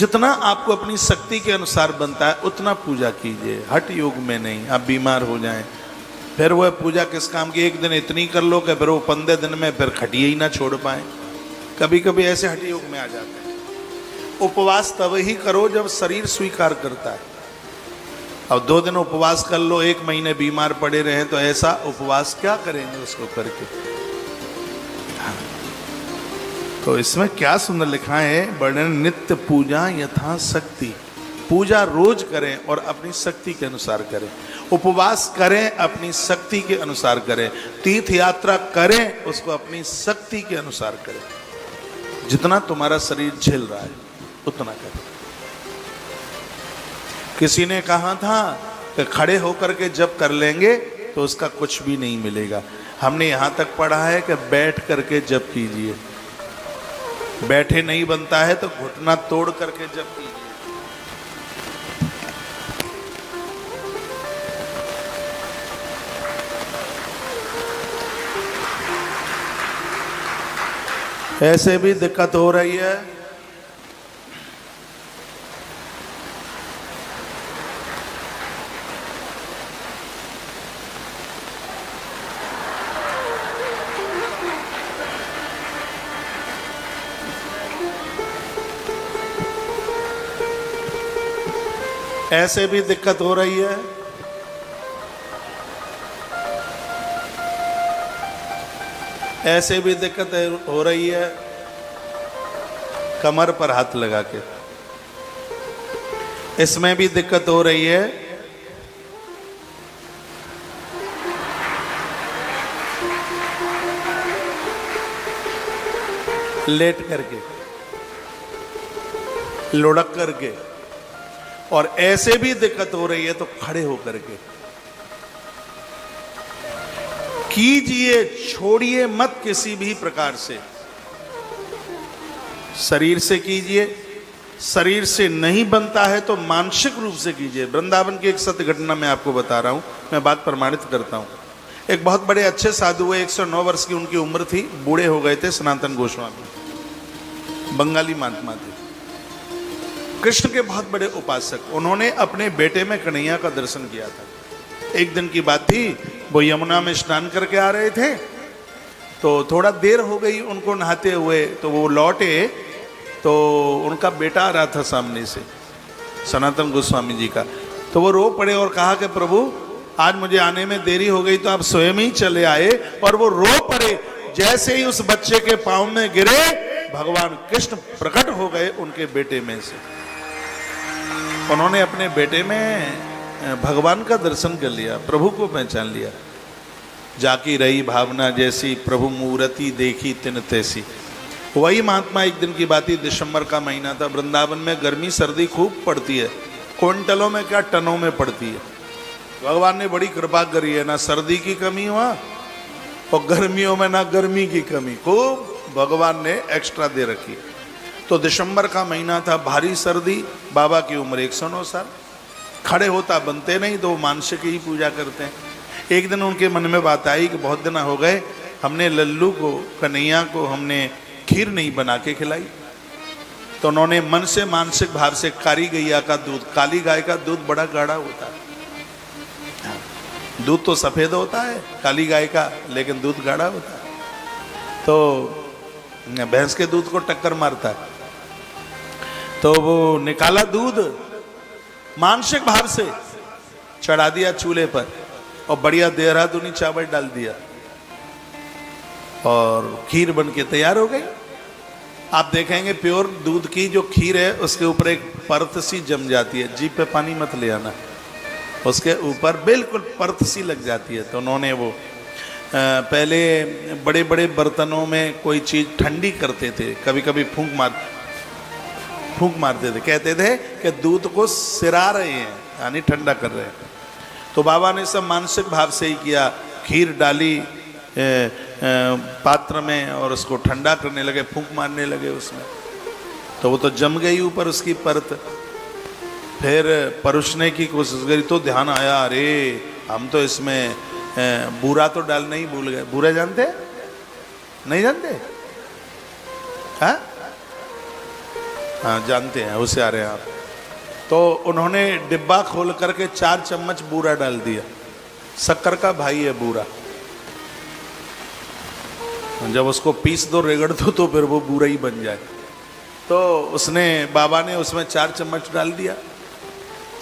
जितना आपको अपनी शक्ति के अनुसार बनता है उतना पूजा कीजिए, हठ योग में नहीं। आप बीमार हो जाएं फिर वह पूजा किस काम की, एक दिन इतनी कर लो कि फिर वो 15 दिन में फिर खटिए ही ना छोड़ पाए। कभी कभी ऐसे हठ योग में आ जाते हैं। उपवास तब ही करो जब शरीर स्वीकार करता है। अब 2 दिन उपवास कर लो, 1 महीने बीमार पड़े रहे तो ऐसा उपवास क्या करेंगे उसको करके। तो इसमें क्या सुंदर लिखा है, वर्णन नित्य पूजा यथा शक्ति। पूजा रोज करें और अपनी शक्ति के अनुसार करें। उपवास करें अपनी शक्ति के अनुसार करें। तीर्थ यात्रा करें उसको अपनी शक्ति के अनुसार करें। जितना तुम्हारा शरीर झेल रहा है उतना करें। किसी ने कहा था कि खड़े होकर के जब कर लेंगे तो उसका कुछ भी नहीं मिलेगा। हमने यहां तक पढ़ा है कि बैठ करके जप कीजिए। बैठे नहीं बनता है तो घुटना तोड़ करके जप कीजिए। ऐसे भी दिक्कत हो रही है। ऐसे भी दिक्कत हो रही है। ऐसे भी दिक्कत हो रही है। कमर पर हाथ लगा के इसमें भी दिक्कत हो रही है। लेट करके, लुढ़क करके, और ऐसे भी दिक्कत हो रही है तो खड़े होकर के कीजिए। छोड़िए मत किसी भी प्रकार से। शरीर से कीजिए, शरीर से नहीं बनता है तो मानसिक रूप से कीजिए। वृंदावन की एक सत्य घटना मैं आपको बता रहा हूं, मैं बात प्रमाणित करता हूं। एक बहुत बड़े अच्छे साधु हुए, 109 वर्ष की उनकी उम्र थी, बूढ़े हो गए थे। सनातन गोस्वामी बंगाली महात्मा थे, कृष्ण के बहुत बड़े उपासक। उन्होंने अपने बेटे में कन्हैया का दर्शन किया था। एक दिन की बात थी, वो यमुना में स्नान करके आ रहे थे तो थोड़ा देर हो गई उनको नहाते हुए। तो वो लौटे तो उनका बेटा आ रहा था सामने से, सनातन गोस्वामी जी का। तो वो रो पड़े और कहा कि प्रभु आज मुझे आने में देरी हो गई तो आप स्वयं ही चले आए। और वो रो पड़े। जैसे ही उस बच्चे के पांव में गिरे, भगवान कृष्ण प्रकट हो गए उनके बेटे में से। उन्होंने अपने बेटे में भगवान का दर्शन कर लिया, प्रभु को पहचान लिया। जाकी रही भावना जैसी, प्रभु मूर्ति देखी तिन तैसी। वही महात्मा, एक दिन की बात ही, दिसंबर का महीना था। वृंदावन में गर्मी सर्दी खूब पड़ती है, क्विंटलों में क्या टनों में पड़ती है। भगवान ने बड़ी कृपा करी है, ना सर्दी की कमी हुआ और गर्मियों में ना गर्मी की कमी, खूब भगवान ने एक्स्ट्रा दे रखी। तो दिसंबर का महीना था, भारी सर्दी। बाबा की उम्र 109 साल। खड़े होता बनते नहीं तो वो मानसिक ही पूजा करते हैं। एक दिन उनके मन में बात आई कि बहुत दिन हो गए हमने लल्लू को, कन्हैया को हमने खीर नहीं बना के खिलाई। तो उन्होंने मन से मानसिक भाव से काली गैया का दूध, काली गाय का दूध बड़ा गाढ़ा होता है। दूध तो सफेद होता है काली गाय का, लेकिन दूध गाढ़ा होता है। तो भैंस के दूध को टक्कर मारता है। तो वो निकाला दूध, मानसिक भाव से चढ़ा दिया चूल्हे पर और बढ़िया देहरादूनी चावल डाल दिया और खीर बन के तैयार हो गई। आप देखेंगे प्योर दूध की जो खीर है उसके ऊपर एक परत सी जम जाती है। जीभ पे पानी मत ले आना, उसके ऊपर बिल्कुल परत सी लग जाती है। तो उन्होंने वो पहले बड़े बड़े बर्तनों में कोई चीज़ ठंडी करते थे, कभी कभी फूंक मारते थे। कहते थे कि दूध को सिरा रहे हैं, यानी ठंडा कर रहे हैं। तो बाबा ने सब मानसिक भाव से ही किया। खीर डाली पात्र में और उसको ठंडा करने लगे, फूंक मारने लगे उसमें। तो वो तो जम गई ऊपर उसकी परत। फिर परोसने की कोशिश करी तो ध्यान आया, अरे हम तो इसमें बूरा तो डालना ही भूल गए। बूरा जानते नहीं जानते? हाँ हाँ जानते हैं, होशियार हैं आप। तो उन्होंने डिब्बा खोल करके 4 चम्मच बूरा डाल दिया। शक्कर का भाई है बूरा, जब उसको पीस दो, रेगड़ दो, तो फिर वो बूरा ही बन जाए। तो उसने, बाबा ने उसमें 4 चम्मच डाल दिया।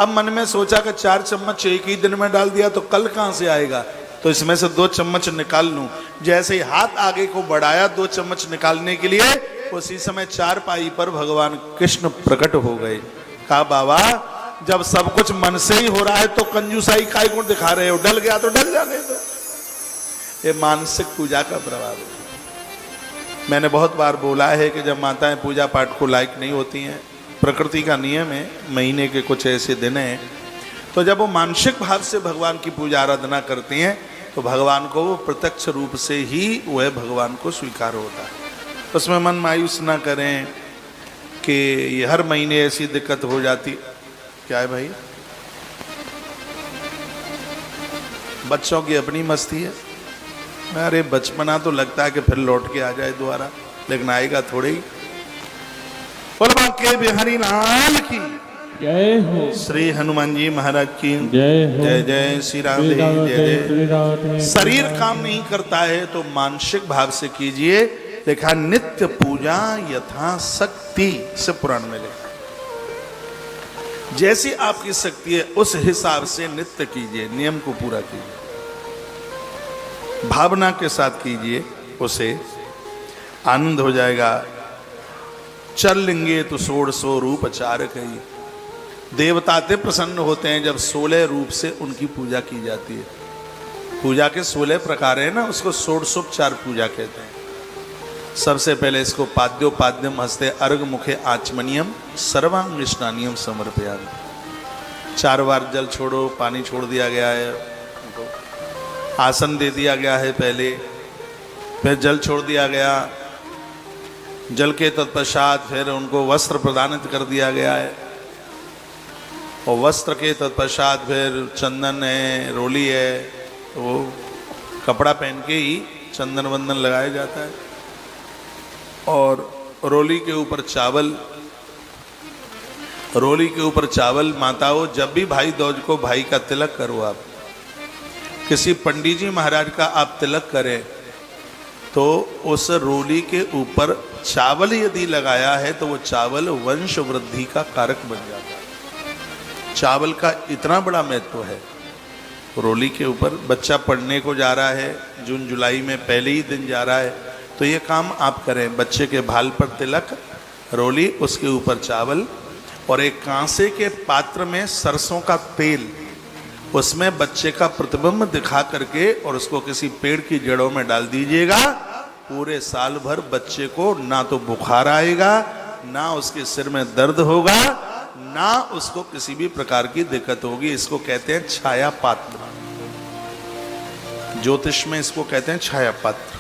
अब मन में सोचा कि 4 चम्मच एक ही दिन में डाल दिया तो कल कहाँ से आएगा, तो इसमें से 2 चम्मच निकाल लूं। जैसे ही हाथ आगे को बढ़ाया 2 चम्मच निकालने के लिए, उसी समय 4 पाई पर भगवान कृष्ण प्रकट हो गए। कहा बाबा, जब सब कुछ मन से ही हो रहा है तो कंजूसाई काय को दिखा रहे हो, डल गया तो डल जाने दो। ये मानसिक पूजा का प्रभाव है। मैंने बहुत बार बोला है कि जब माताएं पूजा पाठ को लायक नहीं होती हैं, प्रकृति का नियम है, महीने के कुछ ऐसे दिन हैं, तो जब वो मानसिक भाव से भगवान की पूजा आराधना करती हैं तो भगवान को वो प्रत्यक्ष रूप से ही वह भगवान को स्वीकार होता है। उसमें मन मायूस ना करें कि ये हर महीने ऐसी दिक्कत हो जाती। क्या है भाई, बच्चों की अपनी मस्ती है। अरे बचपना तो लगता है कि फिर लौट के आ जाए दोबारा, लेकिन आएगा थोड़े ही। बोल बांके बिहारी लाल की जय हो। श्री हनुमान जी महाराज की जय हो। जय जय श्री राम जय जय। शरीर काम नहीं करता है तो मानसिक भाव से कीजिए। लिखा नित्य पूजा यथा शक्ति से पुराण में लिखा, जैसी आपकी शक्ति है उस हिसाब से नित्य कीजिए, नियम को पूरा कीजिए, भावना के साथ कीजिए, उसे आनंद हो जाएगा। चल लेंगे तो 16 रूप चारक है। देवता ते प्रसन्न होते हैं जब 16 रूप से उनकी पूजा की जाती है। पूजा के 16 प्रकार है ना, उसको षोडशोपचार पूजा कहते हैं। सबसे पहले इसको पाद्योपाद्यम हस्ते अर्घ मुखे आचमनियम सर्वांग स्नानियम समर्पयामि। 4 बार जल छोड़ो, पानी छोड़ दिया गया है, आसन दे दिया गया है पहले, फिर जल छोड़ दिया गया, जल के तत्पश्चात फिर उनको वस्त्र प्रदानित कर दिया गया है, और वस्त्र के तत्पश्चात फिर चंदन है, रोली है, तो वो कपड़ा पहन के ही चंदन वंदन लगाया जाता है। और रोली के ऊपर चावल, रोली के ऊपर चावल। माताओं, जब भी भाई दूज को भाई का तिलक करो, आप किसी पंडित जी महाराज का आप तिलक करें तो उस रोली के ऊपर चावल यदि लगाया है तो वो चावल वंश वृद्धि का कारक बन जाता है। चावल का इतना बड़ा महत्व है। रोली के ऊपर बच्चा पढ़ने को जा रहा है, जून जुलाई में पहले ही दिन जा रहा है, तो ये काम आप करें। बच्चे के भाल पर तिलक, रोली, उसके ऊपर चावल, और एक कांसे के पात्र में सरसों का तेल, उसमें बच्चे का प्रतिबिंब दिखा करके और उसको किसी पेड़ की जड़ों में डाल दीजिएगा। पूरे साल भर बच्चे को ना तो बुखार आएगा, ना उसके सिर में दर्द होगा, ना उसको किसी भी प्रकार की दिक्कत होगी। इसको कहते हैं छाया पात्र, ज्योतिष में इसको कहते हैं छाया पात्र।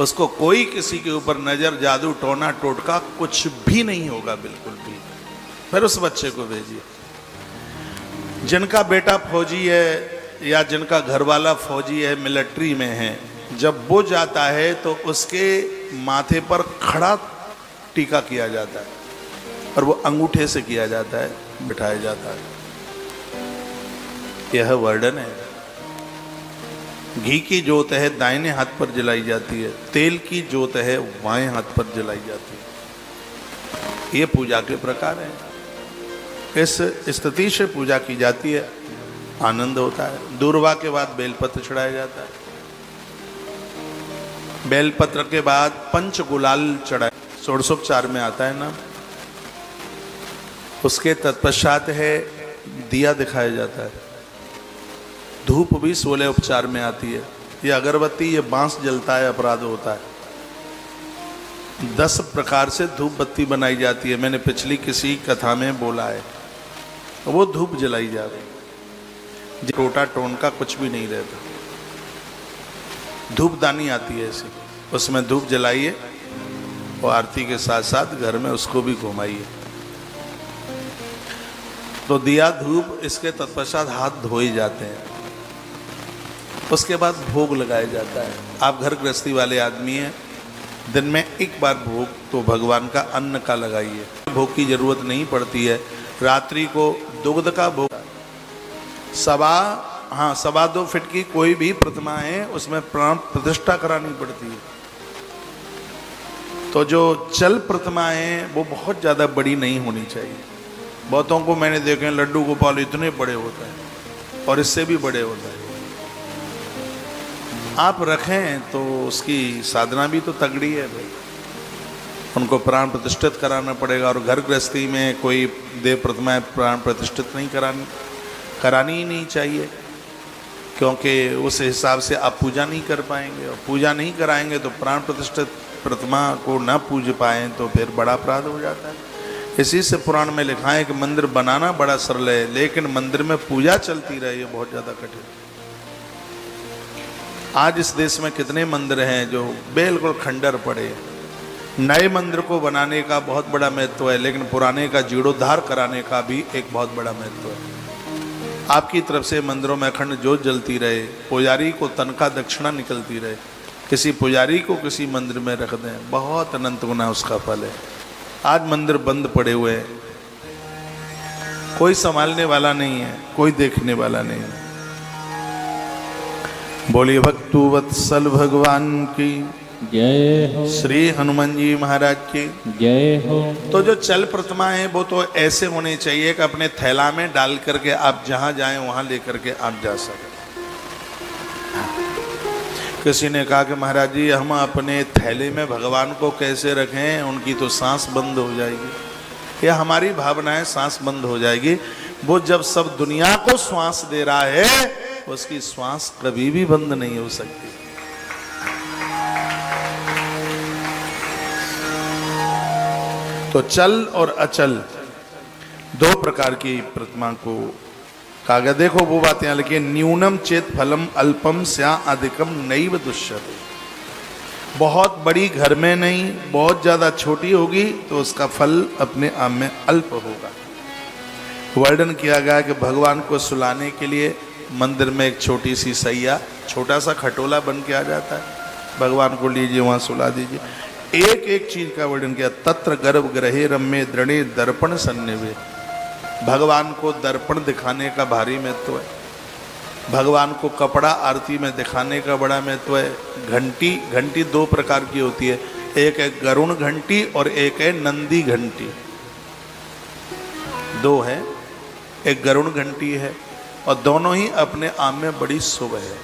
उसको कोई किसी के ऊपर नजर, जादू, टोना टोटका कुछ भी नहीं होगा, बिल्कुल भी। फिर उस बच्चे को भेजिए। जिनका बेटा फौजी है या जिनका घरवाला फौजी है, मिलिट्री में है, जब वो जाता है तो उसके माथे पर खड़ा टीका किया जाता है और वो अंगूठे से किया जाता है, बिठाया जाता है। यह वर्णन है। घी की जोत है दाहिने हाथ पर जलाई जाती है, तेल की जोत है बाएं हाथ पर जलाई जाती है। ये पूजा के प्रकार हैं। इस स्थिति से पूजा की जाती है, आनंद होता है। दूर्वा के बाद बेलपत्र चढ़ाया जाता है, बेलपत्र के बाद पंच गुलाल चढ़ाए, षोडशोपचार में आता है ना। उसके तत्पश्चात है दिया दिखाया जाता है। धूप भी 16 उपचार में आती है। ये अगरबत्ती, ये बांस जलता है, अपराध होता है। 10 प्रकार से धूप बत्ती बनाई जाती है। मैंने पिछली किसी कथा में बोला है, वो धूप जलाई जा रही, टोटा टोन का कुछ भी नहीं रहता। धूपदानी आती है ऐसी, उसमें धूप जलाइए और आरती के साथ साथ घर में उसको भी घुमाइए। तो दिया धूप, इसके तत्पश्चात हाथ धोए जाते हैं। उसके बाद भोग लगाया जाता है। आप घर गृहस्थी वाले आदमी हैं, दिन में एक बार भोग तो भगवान का अन्न का लगाइए, भोग की जरूरत नहीं पड़ती है। रात्रि को दुग्ध का भोग, 2.25 फीट की कोई भी प्रतिमा है उसमें प्राण प्रतिष्ठा करानी पड़ती है। तो जो चल प्रतिमाएं हैं वो बहुत ज़्यादा बड़ी नहीं होनी चाहिए। बहुतों को मैंने देखे लड्डू गोपाल इतने बड़े होते हैं और इससे भी बड़े होते हैं। आप रखें तो उसकी साधना भी तो तगड़ी है भाई, उनको प्राण प्रतिष्ठित कराना पड़ेगा। और घर गृहस्थी में कोई देव प्रतिमाएं प्राण प्रतिष्ठित नहीं करानी ही नहीं चाहिए, क्योंकि उस हिसाब से आप पूजा नहीं कर पाएंगे, और पूजा नहीं कराएंगे तो प्राण प्रतिष्ठित प्रतिमा को न पूज पाएँ तो फिर बड़ा अपराध हो जाता है। इसी से पुराण में लिखा है कि मंदिर बनाना बड़ा सरल है, लेकिन मंदिर में पूजा चलती रहे ये बहुत ज़्यादा कठिन। आज इस देश में कितने मंदिर हैं जो बिल्कुल खंडर पड़े। नए मंदिर को बनाने का बहुत बड़ा महत्व है, लेकिन पुराने का जीर्णोद्धार कराने का भी एक बहुत बड़ा महत्व है। आपकी तरफ से मंदिरों में अखंड ज्योत जलती रहे, पुजारी को तनख्वाह दक्षिणा निकलती रहे, किसी पुजारी को किसी मंदिर में रख दें, बहुत अनंत गुना उसका फल है। आज मंदिर बंद पड़े हुए हैं, कोई संभालने वाला नहीं है, कोई देखने वाला नहीं है। बोलिए भक्तु वत्सल भगवान की जय हो, श्री हनुमान जी महाराज की जय हो। तो जो चल प्रतिमा है वो तो ऐसे होने चाहिए कि अपने थैला में डाल करके आप जहां जाएं वहां लेकर के आप जा सकें। किसी ने कहा कि महाराज जी हम अपने थैले में भगवान को कैसे रखें, उनकी तो सांस बंद हो जाएगी। यह हमारी भावना है, सांस बंद हो जाएगी। वो जब सब दुनिया को श्वास दे रहा है उसकी श्वास कभी भी बंद नहीं हो सकती। तो चल और अचल दो प्रकार की प्रतिमा को कहा गया। देखो वो बातें यहाँ लिखी, न्यूनम चेत फलम अल्पम स्या अधिकम नैव दुष्यते। बहुत बड़ी घर में नहीं, बहुत ज़्यादा छोटी होगी तो उसका फल अपने आप में अल्प होगा। वर्णन किया गया कि भगवान को सुलाने के लिए मंदिर में एक छोटी सी सैया, छोटा सा खटोला बन के आ जाता है, भगवान को लीजिए वहाँ सुला दीजिए। एक एक चीज का वर्णन किया। तत्र गर्भ ग्रहे रम्य दृणे दर्पण सन्निवे। भगवान को दर्पण दिखाने का भारी महत्व है, भगवान को कपड़ा आरती में दिखाने का बड़ा महत्व है। घंटी दो प्रकार की होती है, एक है गरुण घंटी और एक है नंदी घंटी, दो है। एक गरुण घंटी है और दोनों ही अपने आप में बड़ी शुभ है।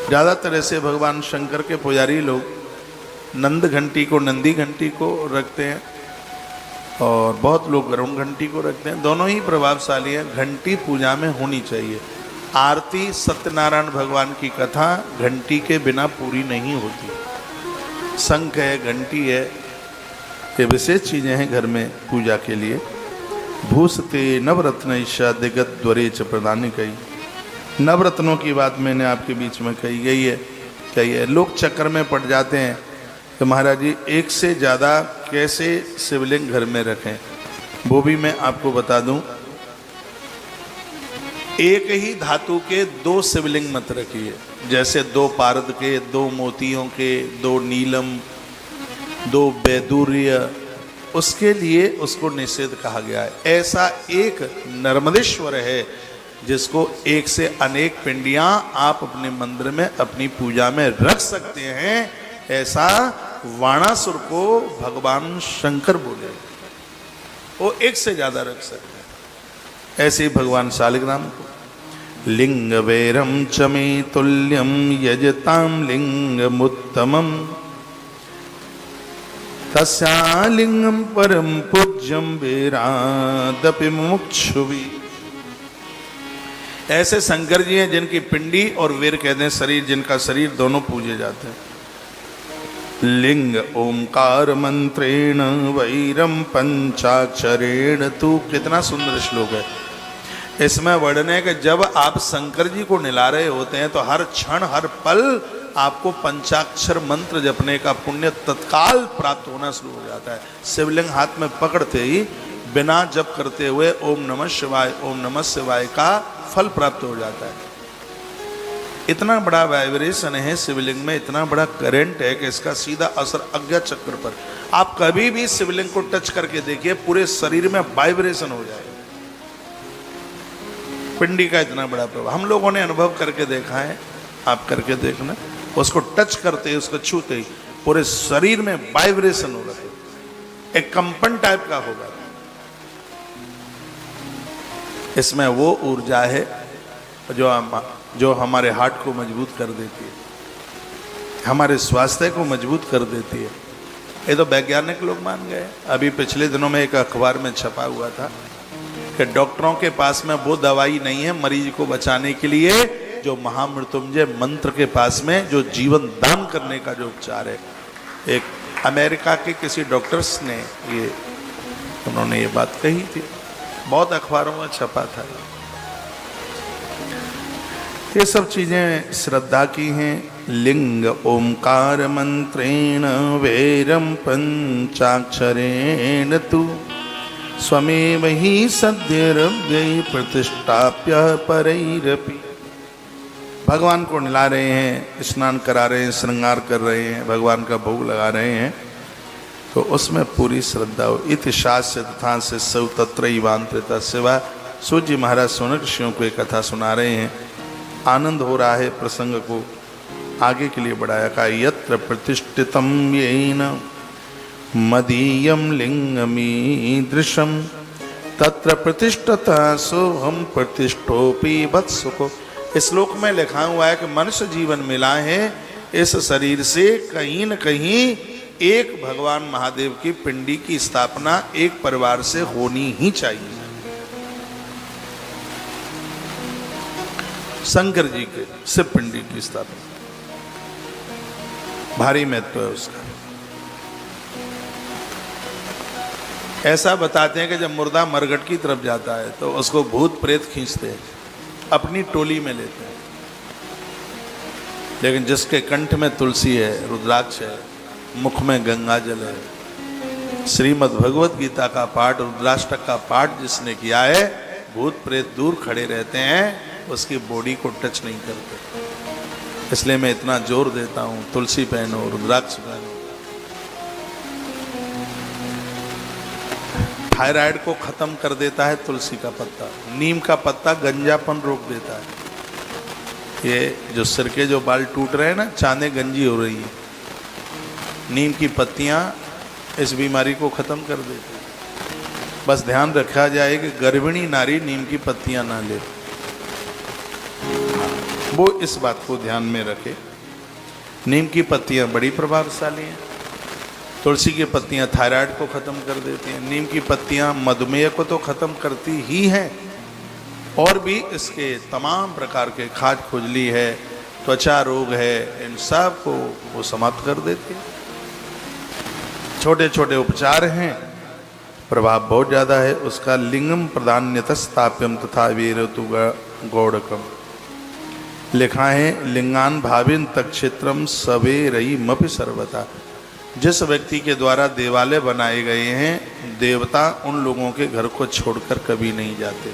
ज़्यादातर ऐसे भगवान शंकर के पुजारी लोग नंद घंटी को, नंदी घंटी को रखते हैं और बहुत लोग गरुण घंटी को रखते हैं। दोनों ही प्रभावशाली हैं। घंटी पूजा में होनी चाहिए। आरती, सत्यनारायण भगवान की कथा घंटी के बिना पूरी नहीं होती। शंख है, घंटी है, ये विशेष चीज़ें हैं घर में पूजा के लिए। भूषते नवरत्न ईशा दिगत द्वरे च प्रदानी कही। नवरत्नों की बात मैंने आपके बीच में कही गई है। कही है, लोग चक्कर में पड़ जाते हैं कि महाराज जी एक से ज़्यादा कैसे शिवलिंग घर में रखें। वो भी मैं आपको बता दूं, एक ही धातु के दो शिवलिंग मत रखिए। जैसे दो पारद के, दो मोतियों के, दो नीलम, दो वैदुर्य, उसके लिए उसको निषेध कहा गया है। ऐसा एक नर्मदेश्वर है जिसको एक से अनेक पिंडियां आप अपने मंदिर में अपनी पूजा में रख सकते हैं। ऐसा वाणासुर को भगवान शंकर बोले, वो एक से ज्यादा रख सकते हैं। ऐसे ही भगवान शालिग्राम को लिंग वैरम चमे तुल्यम यजताम लिंगमुत्तमम तस्यालिंगम परम पूज्यम वेरादपि मुमुक्षुभि। ऐसे शंकर जी हैं जिनकी पिंडी और वीर कहते हैं शरीर, जिनका शरीर दोनों पूजे जाते हैं। लिंग ओंकार मंत्रेण वैरम पंचाक्षरेण तू। कितना सुंदर श्लोक है। इसमें वर्णन है कि जब आप शंकर जी को निला रहे होते हैं तो हर क्षण हर पल आपको पंचाक्षर मंत्र जपने का पुण्य तत्काल प्राप्त होना शुरू हो जाता है। शिवलिंग हाथ में पकड़ते ही बिना जप करते हुए ओम नमः शिवाय का फल प्राप्त हो जाता है। इतना बड़ा वाइब्रेशन है शिवलिंग में, इतना बड़ा करंट है कि इसका सीधा असर आज्ञा चक्र पर। आप कभी भी शिवलिंग को टच करके देखिए, पूरे शरीर में वाइब्रेशन हो जाएगा। पिंडी का इतना बड़ा प्रभाव हम लोगों ने अनुभव करके देखा है, आप करके देखना। उसको टच करते ही, उसको छूते ही पूरे शरीर में वाइब्रेशन होगा, एक कंपन टाइप का होगा। इसमें वो ऊर्जा है जो हमारे हार्ट को मजबूत कर देती है, हमारे स्वास्थ्य को मजबूत कर देती है। ये तो वैज्ञानिक लोग मान गए। अभी पिछले दिनों में एक अखबार में छपा हुआ था कि डॉक्टरों के पास में वो दवाई नहीं है मरीज को बचाने के लिए जो महामृत्युंजय मंत्र के पास में जो जीवन दान करने का जो उपचार है। एक अमेरिका के किसी डॉक्टर्स ने उन्होंने ये बात कही थी, बहुत अखबारों में छपा था। ये सब चीजें श्रद्धा की हैं। लिंग ओंकार मंत्रेण वैरम पंचाक्षरेण तु स्वमेव ही सद्यरव्यय प्रतिष्ठाप्य परैरपि। भगवान को नहला रहे हैं, स्नान करा रहे हैं, श्रृंगार कर रहे हैं, भगवान का भोग लगा रहे हैं, तो उसमें पूरी श्रद्धा हो। इति शास्त्र तथा से सौ तत्रैवांतरिता सेवा। सूर्य महाराज सोनक ऋषियों को एक कथा सुना रहे हैं, आनंद हो रहा है। प्रसंग को आगे के लिए बढ़ाया का यत्र प्रतिष्ठितम येन मदीयम लिंगमीदृशम तत्र प्रतिष्ठता सोहम प्रतिष्ठोपि वत्सुको। इस श्लोक में लिखा हुआ है कि मनुष्य जीवन मिला है, इस शरीर से कहीं न कहीं एक भगवान महादेव की पिंडी की स्थापना एक परिवार से होनी ही चाहिए। शंकर जी के शिव पिंडी की स्थापना भारी महत्व है उसका। ऐसा बताते हैं कि जब मुर्दा मरघट की तरफ जाता है तो उसको भूत प्रेत खींचते हैं, अपनी टोली में लेते हैं। लेकिन जिसके कंठ में तुलसी है, रुद्राक्ष है, मुख में गंगा जल है, श्रीमद् भगवत गीता का पाठ, रुद्राष्टक का पाठ जिसने किया है, भूत प्रेत दूर खड़े रहते हैं, उसकी बॉडी को टच नहीं करते। इसलिए मैं इतना जोर देता हूं, तुलसी पहनो, रुद्राक्ष पहनो। थायराइड को खत्म कर देता है तुलसी का पत्ता, नीम का पत्ता गंजापन रोक देता है। ये जो सिर के जो बाल टूट रहे हैं ना, चांदे गंजी हो रही है, नीम की पत्तियां इस बीमारी को खत्म कर देती है। बस ध्यान रखा जाए कि गर्भिणी नारी नीम की पत्तियां ना ले, वो इस बात को ध्यान में रखे। नीम की पत्तियां बड़ी प्रभावशाली हैं। तुलसी की पत्तियां थायराइड को खत्म कर देती हैं, नीम की पत्तियां मधुमेह को तो खत्म करती ही हैं, और भी इसके तमाम प्रकार के खाज खुजली है, त्वचा रोग है, इन सब को वो समाप्त कर देती है। छोटे छोटे उपचार हैं, प्रभाव बहुत ज़्यादा है उसका। लिंगम प्रधान्यतस्ताप्यम तथा वीरतु गौड़कम। लिखा है लिंगान भाविन तक क्षेत्रम सवे रही मपि सर्वता। जिस व्यक्ति के द्वारा देवालय बनाए गए हैं, देवता उन लोगों के घर को छोड़कर कभी नहीं जाते।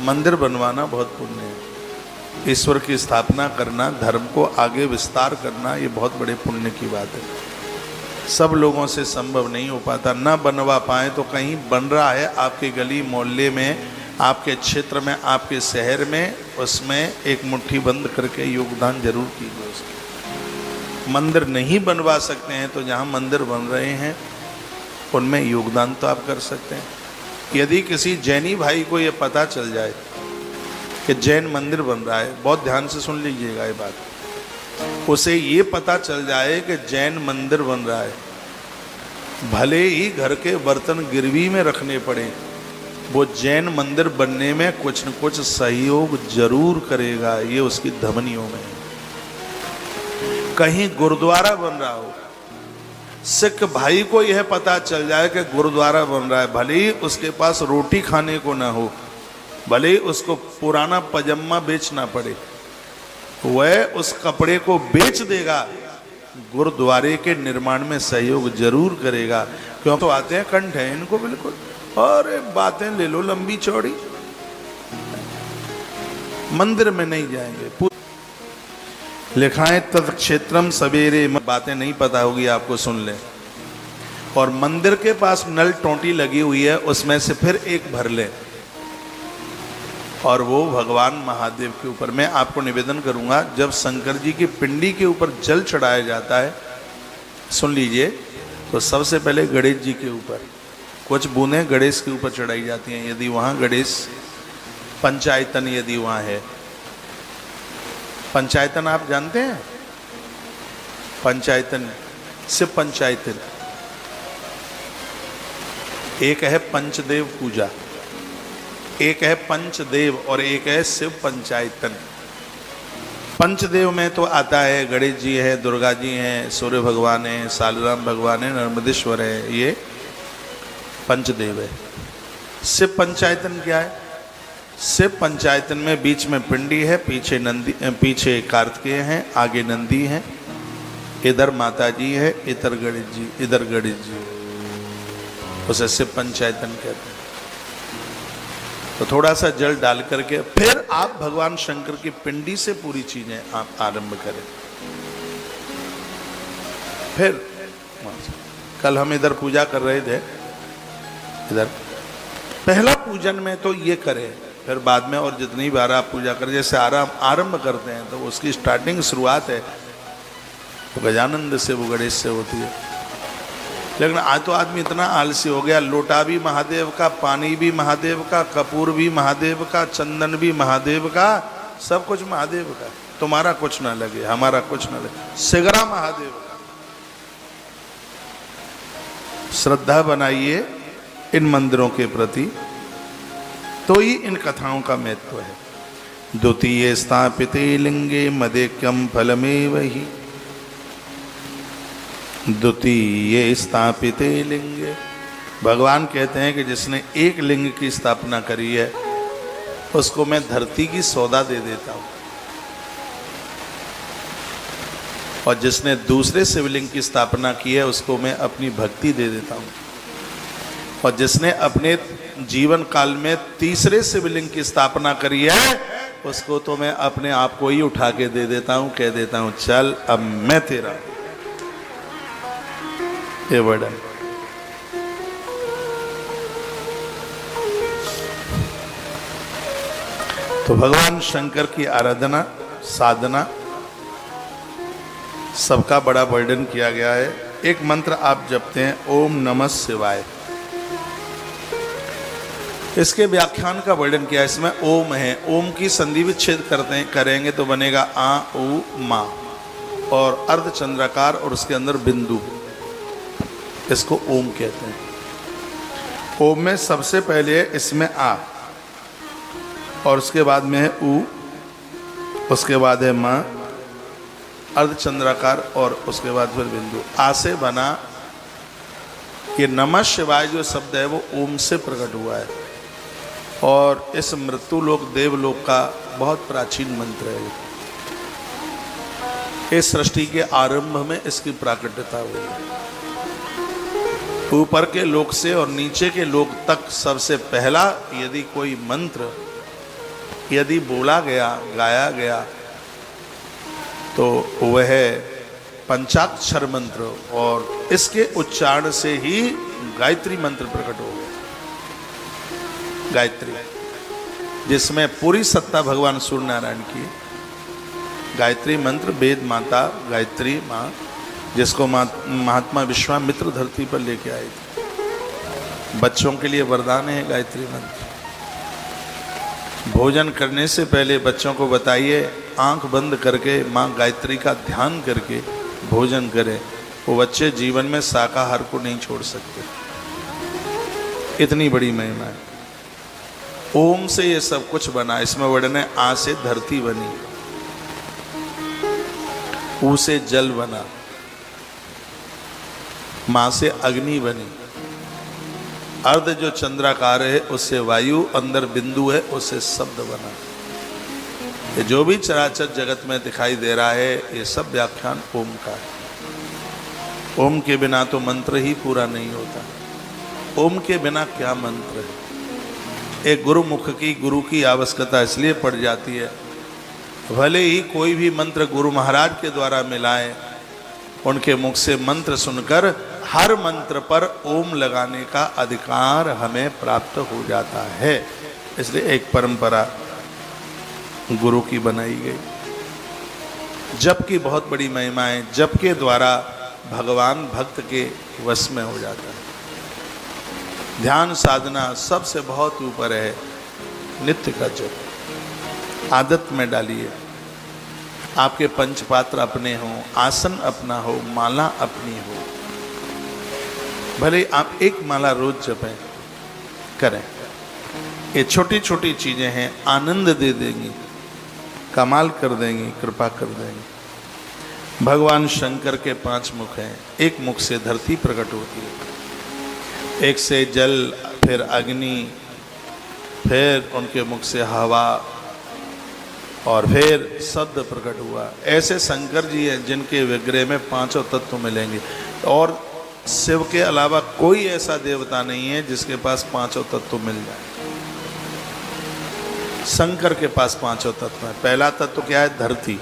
मंदिर बनवाना बहुत पुण्य है। ईश्वर की स्थापना करना, धर्म को आगे विस्तार करना, ये बहुत बड़े पुण्य की बात है। सब लोगों से संभव नहीं हो पाता, ना बनवा पाए तो कहीं बन रहा है आपके गली मोहल्ले में, आपके क्षेत्र में, आपके शहर में, उसमें एक मुट्ठी बंद करके योगदान जरूर कीजिए उसका। मंदिर नहीं बनवा सकते हैं तो जहाँ मंदिर बन रहे हैं उनमें योगदान तो आप कर सकते हैं। यदि किसी जैनी भाई को ये पता चल जाए कि जैन मंदिर बन रहा है, बहुत ध्यान से सुन लीजिएगा ये बात, उसे ये पता चल जाए कि जैन मंदिर बन रहा है, भले ही घर के बर्तन गिरवी में रखने पड़े, वो जैन मंदिर बनने में कुछ न कुछ सहयोग जरूर करेगा। ये उसकी धमनियों में। कहीं गुरुद्वारा बन रहा हो, सिख भाई को यह पता चल जाए कि गुरुद्वारा बन रहा है, भले ही उसके पास रोटी खाने को ना हो, भले ही उसको पुराना पजामा बेचना पड़े, वह उस कपड़े को बेच देगा, गुरुद्वारे के निर्माण में सहयोग जरूर करेगा। क्यों तो आते हैं, कंठ है इनको बिल्कुल, और बातें ले लो लंबी चौड़ी, मंदिर में नहीं जाएंगे। लिखा है तत्क्षेत्रम सवेरे, बातें नहीं पता होगी आपको, सुन ले। और मंदिर के पास नल टोंटी लगी हुई है, उसमें से फिर एक भर ले, और वो भगवान महादेव के ऊपर। मैं आपको निवेदन करूंगा, जब शंकर जी की पिंडी के ऊपर जल चढ़ाया जाता है, सुन लीजिए, तो सबसे पहले गणेश जी के ऊपर कुछ बूंदें गणेश के ऊपर चढ़ाई जाती हैं, यदि वहाँ गणेश पंचायतन यदि वहाँ है। पंचायतन आप जानते हैं? पंचायतन, शिव पंचायतन। एक है पंचदेव पूजा, एक है पंचदेव और एक है शिव पंचायतन। पंचदेव में तो आता है गणेश जी है, दुर्गा जी हैं, सूर्य भगवान है, सालराम भगवान है, नर्मदेश्वर है, ये पंचदेव है। शिव पंचायतन क्या है? शिव पंचायतन में बीच में पिंडी है, पीछे नंदी, पीछे कार्तिकेय हैं, आगे नंदी हैं, इधर माता जी है, इधर गणेश जी, इधर गणेश जी, उसे शिव पंचायतन कहते हैं। तो थोड़ा सा जल डाल करके फिर आप भगवान शंकर की पिंडी से पूरी चीजें आप आरंभ करें। फिर कल हम इधर पूजा कर रहे थे, इधर पहला पूजन में तो ये करें, फिर बाद में और जितनी बार आप पूजा करें, जैसे आरंभ करते हैं तो उसकी स्टार्टिंग शुरुआत है तो गजानंद से, वो गणेश से होती है। लेकिन आज तो आदमी इतना आलसी हो गया, लोटा भी महादेव का, पानी भी महादेव का, कपूर भी महादेव का, चंदन भी महादेव का, सब कुछ महादेव का। तुम्हारा कुछ ना लगे, हमारा कुछ ना लगे, सिगरा महादेव का। श्रद्धा बनाइए इन मंदिरों के प्रति, तो ही इन कथाओं का महत्व है। द्वितीय स्थापिते लिंगे मदेक्यम फलमेव ही, द्वितीय स्थापिते लिंगे। भगवान कहते हैं कि जिसने एक लिंग की स्थापना करी है उसको मैं धरती की सौदा दे देता हूँ, और जिसने दूसरे शिवलिंग की स्थापना की है उसको मैं अपनी भक्ति दे देता हूँ, और जिसने अपने जीवन काल में तीसरे शिवलिंग की स्थापना करी है उसको तो मैं अपने आप को ही उठा के दे देता हूँ, कह देता हूँ चल अब मैं तेरा। ये वर्णन तो भगवान शंकर की आराधना साधना सबका बड़ा वर्णन किया गया है। एक मंत्र आप जपते हैं, ओम नमः शिवाय, इसके व्याख्यान का वर्णन किया है। इसमें ओम है, ओम की संधि विच्छेद करेंगे तो बनेगा आ उ मा, और अर्धचंद्राकार और उसके अंदर बिंदु, इसको ओम कहते हैं। ओम में सबसे पहले इसमें आ, और उसके बाद में है उ, उसके बाद है मा, अर्धचंद्राकार, और उसके बाद फिर बिंदु। आ से बना ये नमः शिवाय जो शब्द है वो ओम से प्रकट हुआ है, और इस मृत्युलोक देवलोक का बहुत प्राचीन मंत्र है। इस सृष्टि के आरंभ में इसकी प्राकट्यता हुई है। ऊपर के लोक से और नीचे के लोक तक सबसे पहला यदि कोई मंत्र यदि बोला गया, गाया गया, तो वह है पंचाक्षर मंत्र, और इसके उच्चारण से ही गायत्री मंत्र प्रकट हो गया। गायत्री, जिसमें पूरी सत्ता भगवान सूर्य नारायण की। गायत्री मंत्र वेद माता गायत्री माँ, जिसको महात्मा विश्वामित्र धरती पर लेके आए थे। बच्चों के लिए वरदान है गायत्री मंत्र। भोजन करने से पहले बच्चों को बताइए, आंख बंद करके माँ गायत्री का ध्यान करके भोजन करें। वो बच्चे जीवन में शाकाहार को नहीं छोड़ सकते, इतनी बड़ी महिमा है। ओम से ये सब कुछ बना। इसमें वर्णन है, आ से धरती बनी, ऊ से जल बना, मां से अग्नि बनी, अर्ध जो चंद्राकार है उससे वायु, अंदर बिंदु है उससे शब्द बना। ये जो भी चराचर जगत में दिखाई दे रहा है ये सब व्याख्यान ओम का है। ओम के बिना तो मंत्र ही पूरा नहीं होता। ओम के बिना क्या मंत्र है। एक गुरुमुख की, गुरु की आवश्यकता इसलिए पड़ जाती है भले ही कोई भी मंत्र गुरु महाराज के द्वारा मिलाए, उनके मुख से मंत्र सुनकर हर मंत्र पर ओम लगाने का अधिकार हमें प्राप्त हो जाता है। इसलिए एक परंपरा गुरु की बनाई गई। जप की बहुत बड़ी महिमा है। जप के द्वारा भगवान भक्त के वश में हो जाता है। ध्यान साधना सबसे बहुत ऊपर है। नित्य का जप आदत में डालिए। आपके पंचपात्र अपने हों, आसन अपना हो, माला अपनी हो। भले आप एक माला रोज जपें, करें। ये छोटी छोटी चीजें हैं, आनंद दे देंगी, कमाल कर देंगी, कृपा कर देंगी। भगवान शंकर के 5 मुख हैं। एक मुख से धरती प्रकट होती है, एक से जल, फिर अग्नि, फिर उनके मुख से हवा, और फिर शब्द प्रकट हुआ। ऐसे शंकर जी हैं जिनके विग्रह में 5 तत्व मिलेंगे। और शिव के अलावा कोई ऐसा देवता नहीं है जिसके पास 5 तत्व मिल जाए। शंकर के पास 5 तत्व है। पहला तत्व क्या है? धरती।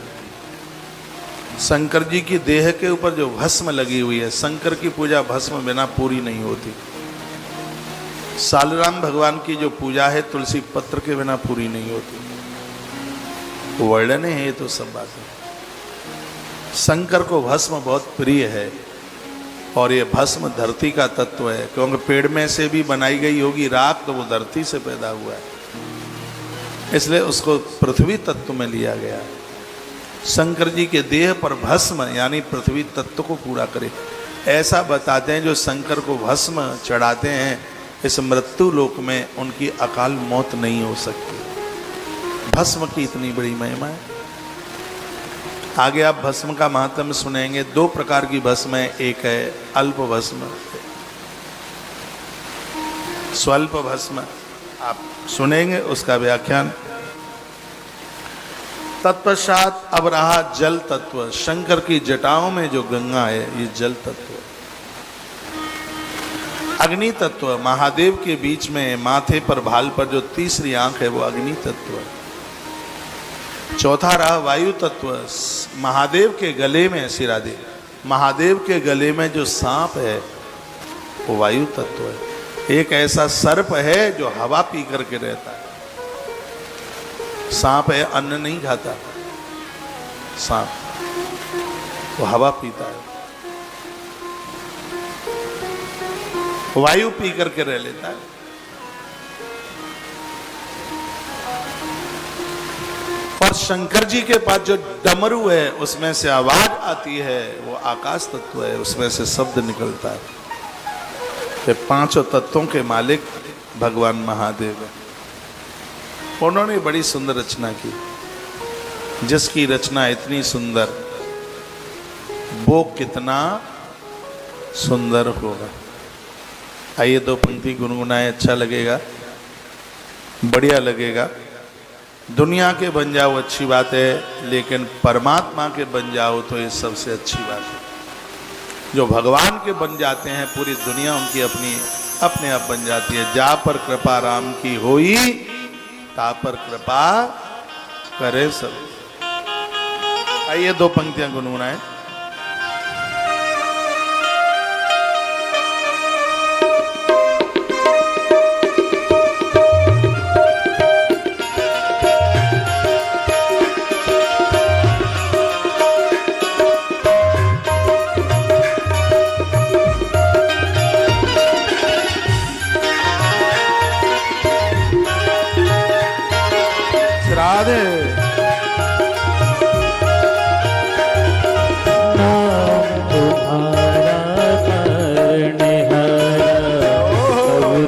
शंकर जी की देह के ऊपर जो भस्म लगी हुई है, शंकर की पूजा भस्म बिना पूरी नहीं होती। सालराम भगवान की जो पूजा है तुलसी पत्र के बिना पूरी नहीं होती। वर्णन है ये तो सब बातें। शंकर को भस्म बहुत प्रिय है, और ये भस्म धरती का तत्व है, क्योंकि पेड़ में से भी बनाई गई होगी राख, तो वो धरती से पैदा हुआ है, इसलिए उसको पृथ्वी तत्व में लिया गया है। शंकर जी के देह पर भस्म यानी पृथ्वी तत्व को पूरा करे। ऐसा बताते हैं जो शंकर को भस्म चढ़ाते हैं, इस मृत्यु लोक में उनकी अकाल मौत नहीं हो सकती। भस्म की इतनी बड़ी महिमा है। आगे आप भस्म का महात्म्य सुनेंगे। 2 प्रकार की भस्म है। एक है अल्प भस्म, स्वल्प भस्म। आप सुनेंगे उसका व्याख्यान। तत्पश्चात अब रहा जल तत्व। शंकर की जटाओं में जो गंगा है, ये जल तत्व है। अग्नि तत्व, महादेव के बीच में माथे पर भाल पर जो तीसरी आंख है, वो अग्नि तत्व है। चौथा रहा वायु तत्व। महादेव के गले में, सिरादे महादेव के गले में जो सांप है, वो वायु तत्व है। एक ऐसा सर्प है जो हवा पी करके रहता है। सांप है, अन्न नहीं खाता सांप, वो हवा पीता है, वायु पी करके रह लेता है। और शंकर जी के पास जो डमरू है, उसमें से आवाज आती है, वो आकाश तत्व है, उसमें से शब्द निकलता है। ये 5 तत्वों के मालिक भगवान महादेव है। उन्होंने बड़ी सुंदर रचना की। जिसकी रचना इतनी सुंदर, वो कितना सुंदर होगा। आइए 2 पंक्ति गुनगुनाए, अच्छा लगेगा, बढ़िया लगेगा। दुनिया के बन जाओ अच्छी बात है, लेकिन परमात्मा के बन जाओ तो ये सबसे अच्छी बात है। जो भगवान के बन जाते हैं, पूरी दुनिया उनकी अपने आप बन जाती है। जा पर कृपा राम की होई, ता पर कृपा करे सब। आइए 2 पंक्तियां गुनगुनाएं। राधे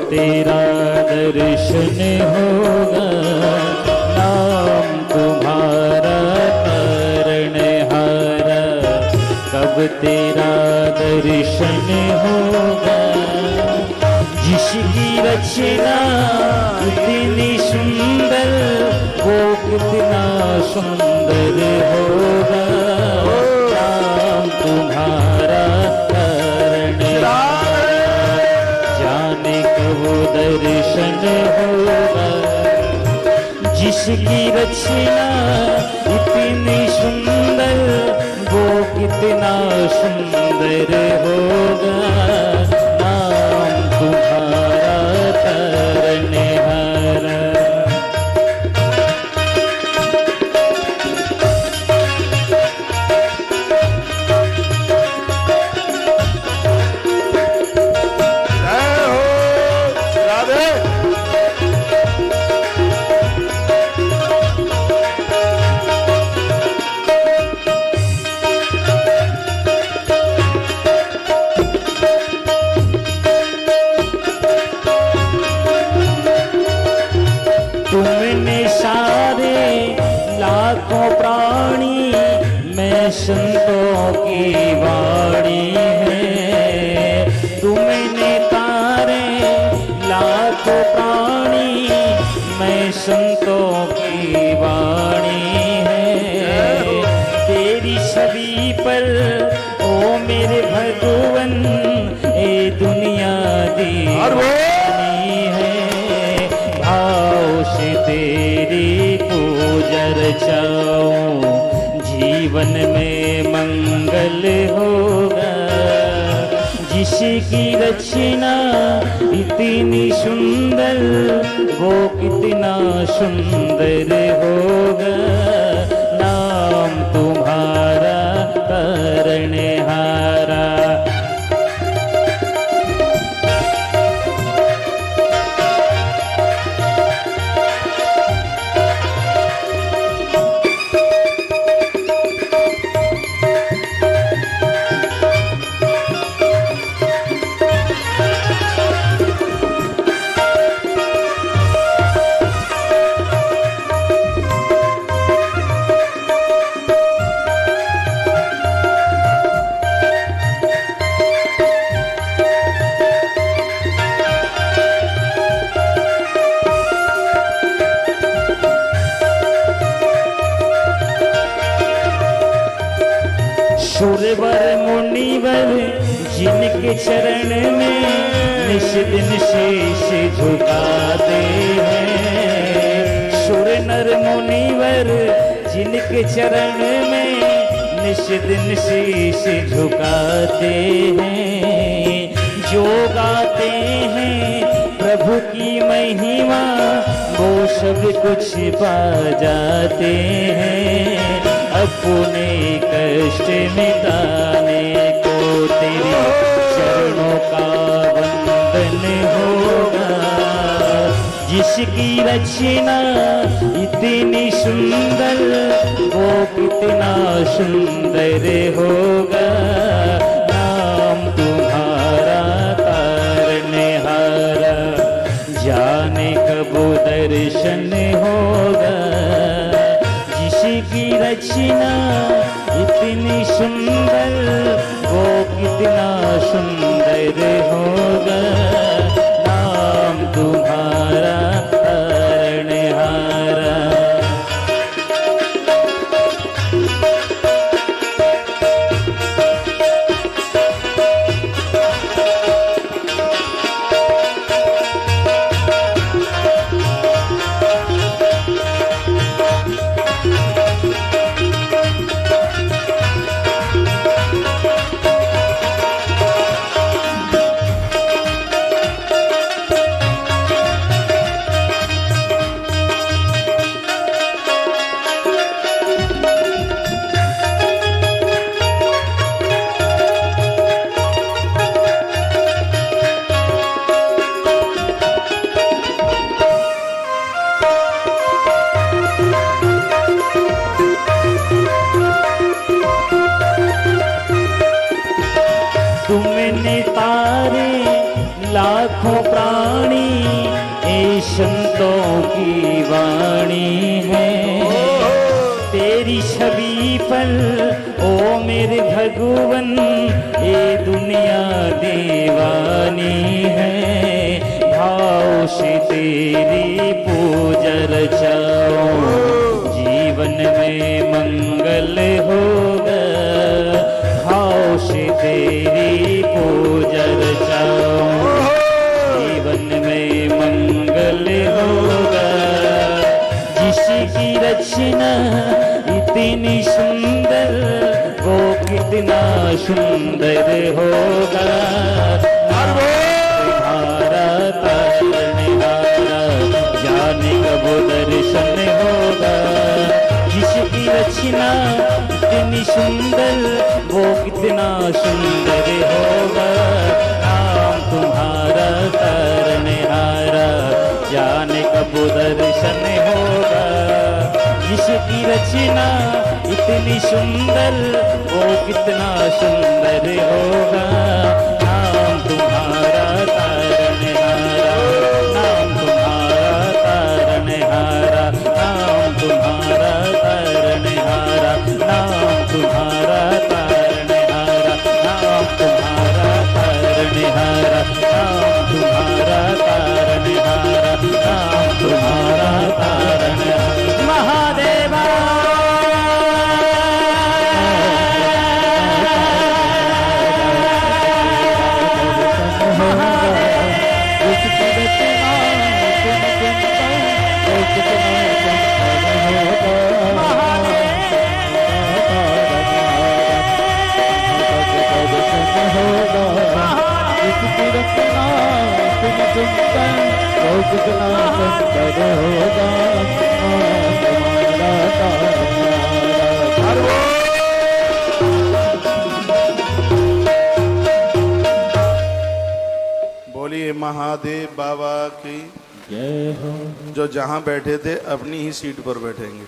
तेरा दर्शन होगा, नाम तुम्हारा तारणहारा, कब तेरा दर्शन होगा। जिसकी रचना इतनी सुंदर, वो कितना सुंदर होगा। नाम तुम्हारा तारणहारा, जाने कब दर्शन होगा। जिसकी रचना इतनी सुंदर वो कितना सुंदर होगा, नाम तुम्हारा तारनहारा। जय हो राधे। तुमने सारे लाखों प्राणी मैं संतों की वाणी है। तुमने तारे लाखों प्राणी मैं संतों की वाणी है। तेरी छवि पर ओ मेरे भगवन ए दुनिया दीवानी है। भाव से तेरी पूजा रचाऊं, जीवन में मंगल होगा। जिसकी रचना इतनी सुंदर वो कितना सुंदर होगा, नाम तुम्हारा तारनहारा। सुरवर मुनिवर जिनके चरण में निश दिन शीश झुकाते हैं। सुर नर मुनिवर जिनके चरण में निश दिन शीश झुकाते हैं। जो गाते हैं प्रभु की महिमा वो सब कुछ पा जाते हैं। अपने कष्ट मिटाने को तेरी चरणों का वंदन होगा। जिसकी रचना इतनी सुंदर वो कितना सुंदर होगा, नाम तुम्हारा तारनहारा। जाने कब दर्शन होगा, जिसकी रचना इतनी सुंदर वो कितना सुंदर होगा, नाम तुम्हारा तारनहारा। तुमने तारे लाखों प्राणी ए संतों की वाणी है। तेरी छवि पर ओ मेरे भगवन ये दुनिया दीवानी है। भाव से तेरी पूजा रचाऊं, जीवन में मंगल होगा। भाव से तेरी पूजा रचाऊं, जीवन में मंगल होगा। जिसकी रचना इतनी सुंदर वो कितना सुंदर होगा। तुम्हारा तारनहारा जाने कब दर्शन होगा। जिसकी रचना इतनी सुंदर वो कितना सुंदर होगा। नाम तुम्हारा तारनहारा जाने कब दर्शन होगा। जिसकी रचना इतनी सुंदर वो कितना सुंदर होगा। नाम तुम्हारा तारनहारा, नाम तुम्हारा तारनहारा, नाम तुम्हारा तारनहारा, नाम तुम्हारा तारनहारा, नाम तुम्हारा तारनहारा, नाम तुम्हारा तारनहारा, नाम तुम्हारा तारनहारा। महादेवा बोलिए महादेव बाबा की जय हो। जो जहाँ बैठे थे अपनी ही सीट पर बैठेंगे।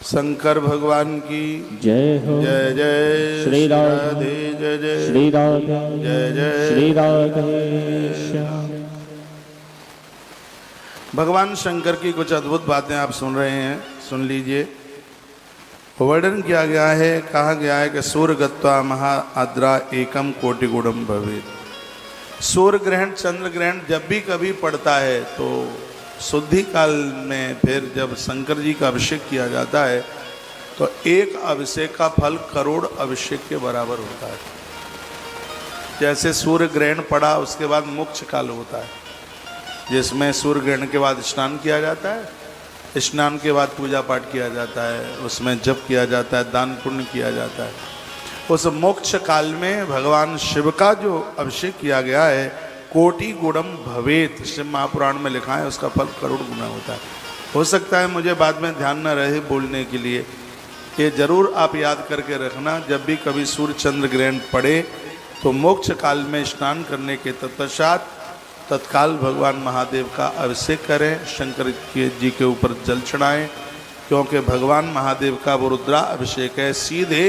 शंकर भगवान की जय हो। जय जय श्री राधे, जय जय श्री राधे, जय जय श्री राधे श्याम। भगवान शंकर की कुछ अद्भुत बातें आप सुन रहे हैं, सुन लीजिए। वर्णन किया गया है, कहा गया है कि सूर्य गत्वा महा आद्रा एकम कोटि गुणम भवेत्। सूर्य ग्रहण चंद्र ग्रहण जब भी कभी पड़ता है तो शुद्धि काल में फिर जब शंकर जी का अभिषेक किया जाता है तो एक अभिषेक का फल करोड़ अभिषेक के बराबर होता है। जैसे सूर्य ग्रहण पड़ा उसके बाद मोक्ष काल होता है, जिसमें सूर्य ग्रहण के बाद स्नान किया जाता है, स्नान के बाद पूजा पाठ किया जाता है, उसमें जप किया जाता है, दान पुण्य किया जाता है। उस मोक्ष काल में भगवान शिव का जो अभिषेक किया गया है कोटि गुणम भवेत, शिव महापुराण में लिखा है, उसका फल करोड़ गुना होता है। हो सकता है मुझे बाद में ध्यान न रहे बोलने के लिए, ये जरूर आप याद करके रखना। जब भी कभी सूर्य चंद्र ग्रहण पड़े तो मोक्ष काल में स्नान करने के तत्पश्चात तत्काल भगवान महादेव का अभिषेक करें, शंकर जी के ऊपर जल चढ़ाएं, क्योंकि भगवान महादेव का वो रुद्रा अभिषेक है सीधे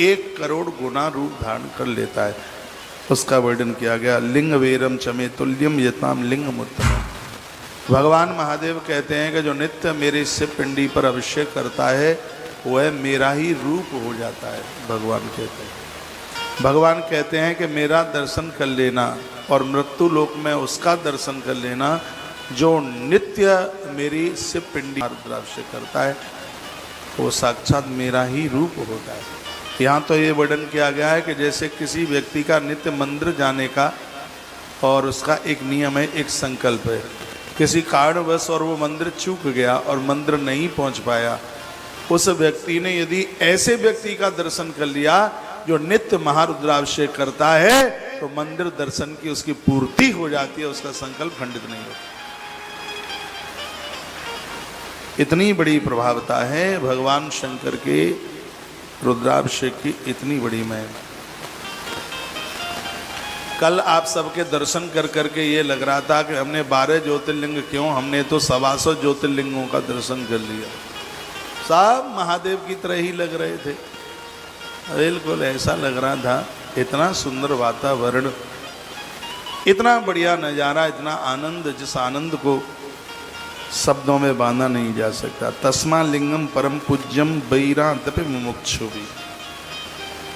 1 करोड़ गुना रूप धारण कर लेता है। उसका वर्णन किया गया। लिंग वेरम चमे तुल्यम यताम लिंग उत्तम। भगवान महादेव कहते हैं कि जो नित्य मेरे शिव पिंडी पर अभिषेक करता है वह मेरा ही रूप हो जाता है। भगवान कहते हैं कि मेरा दर्शन कर लेना और मृत्यु लोक में उसका दर्शन कर लेना जो नित्य मेरी शिव पिंडी पर अभिषेक करता है, वो साक्षात मेरा ही रूप होता है। यहाँ तो ये वर्णन किया गया है कि जैसे किसी व्यक्ति का नित्य मंदिर जाने का और उसका एक नियम है, एक संकल्प है। किसी कारणवश और वो मंदिर चूक गया और मंदिर नहीं पहुँच पाया, उस व्यक्ति ने यदि ऐसे व्यक्ति का दर्शन कर लिया जो नित्य महारुद्राभिषेक करता है तो मंदिर दर्शन की उसकी पूर्ति हो जाती है, उसका संकल्प खंडित नहीं होता। इतनी बड़ी प्रभावता है भगवान शंकर के रुद्राभिषेक की, इतनी बड़ी महिमा। कल आप सबके दर्शन कर करके ये लग रहा था कि हमने 12 ज्योतिर्लिंग क्यों, हमने तो 125 ज्योतिर्लिंगों का दर्शन कर लिया। सब महादेव की तरह ही लग रहे थे, बिल्कुल ऐसा लग रहा था। इतना सुंदर वातावरण, इतना बढ़िया नज़ारा, इतना आनंद, जिस आनंद को शब्दों में बांधा नहीं जा सकता। तस्मा लिंगम परम पूज्यम बैरा तपे मुमुक्षु भी।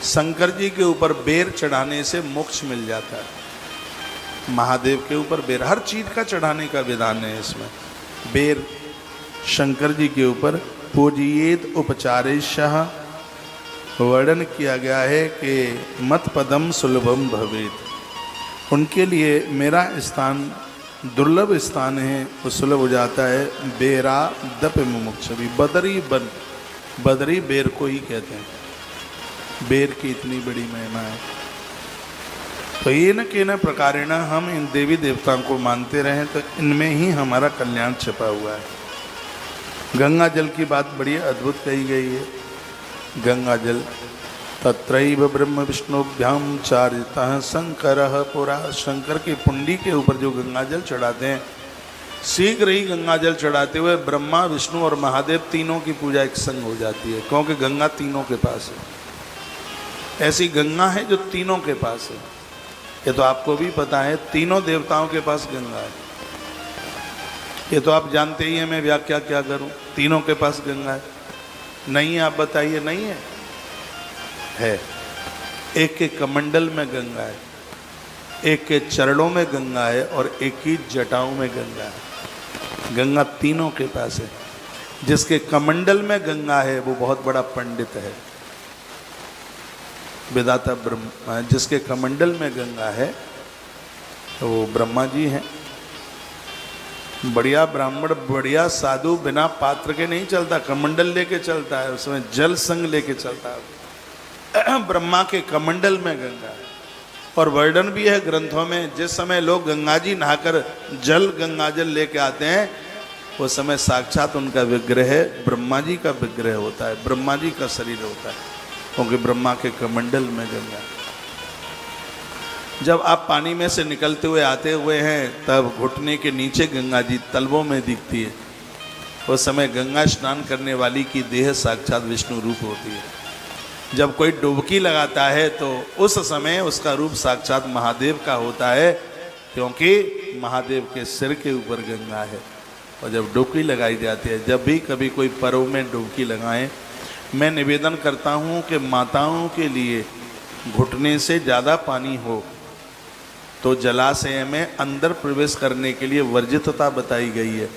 शंकर जी के ऊपर बेर चढ़ाने से मोक्ष मिल जाता है। महादेव के ऊपर बेर, हर चीज का चढ़ाने का विधान है इसमें। बेर शंकर जी के ऊपर पूजिएत उपचारेशः वर्णन किया गया है कि मत पदम सुलभम भवेत। उनके लिए मेरा स्थान दुर्लभ स्थान है, वो सुलभ हो जाता है। बेरा दप मुमुक्ष भी, बदरी बन, बदरी बेर को ही कहते हैं, बेर की इतनी बड़ी महिमा है। तो ये न के न प्रकारेण हम इन देवी देवताओं को मानते रहें तो इनमें ही हमारा कल्याण छिपा हुआ है। गंगा जल की बात बड़ी अद्भुत कही गई है। गंगा जल तत्रैव ब्रह्म विष्णुभ्याम चारितः शंकरः पुरा। शंकर की पुंडी के ऊपर जो गंगा जल चढ़ाते हैं, शीघ्र ही गंगा जल चढ़ाते हुए ब्रह्मा विष्णु और महादेव तीनों की पूजा एक संग हो जाती है, क्योंकि गंगा तीनों के पास है। ऐसी गंगा है जो तीनों के पास है। ये तो आपको भी पता है, तीनों देवताओं के पास गंगा है। ये तो आप जानते ही हैं, मैं व्याख्या क्या करूं। तीनों के पास गंगा है। नहीं है? आप बताइए। नहीं है? है। एक के कमंडल में गंगा है, एक के चरणों में गंगा है और एक की जटाओं में गंगा है। गंगा तीनों के पास है। जिसके कमंडल में गंगा है वो बहुत बड़ा पंडित है, विधाता ब्रह्मा। जिसके कमंडल में गंगा है वो ब्रह्मा जी हैं। बढ़िया ब्राह्मण, बढ़िया साधु बिना पात्र के नहीं चलता, कमंडल लेके चलता है, उसमें जल संग लेके चलता है। ब्रह्मा के कमंडल में गंगा है। और वर्णन भी है ग्रंथों में, जिस समय लोग गंगा जी नहाकर जल गंगा जल लेके आते हैं उस समय साक्षात उनका विग्रह ब्रह्मा जी का विग्रह होता है, ब्रह्मा जी का शरीर होता है, क्योंकि ब्रह्मा के कमंडल में गंगा। जब आप पानी में से निकलते हुए आते हुए हैं तब घुटने के नीचे गंगा जी तलवों में दिखती है। उस समय गंगा स्नान करने वाली की देह साक्षात विष्णु रूप होती है। जब कोई डुबकी लगाता है तो उस समय उसका रूप साक्षात महादेव का होता है, क्योंकि महादेव के सिर के ऊपर गंगा है। और जब डुबकी लगाई जाती है, जब भी कभी कोई पर्व में डुबकी लगाएं, मैं निवेदन करता हूं कि माताओं के लिए घुटने से ज़्यादा पानी हो तो जलाशय में अंदर प्रवेश करने के लिए वर्जितता बताई गई है।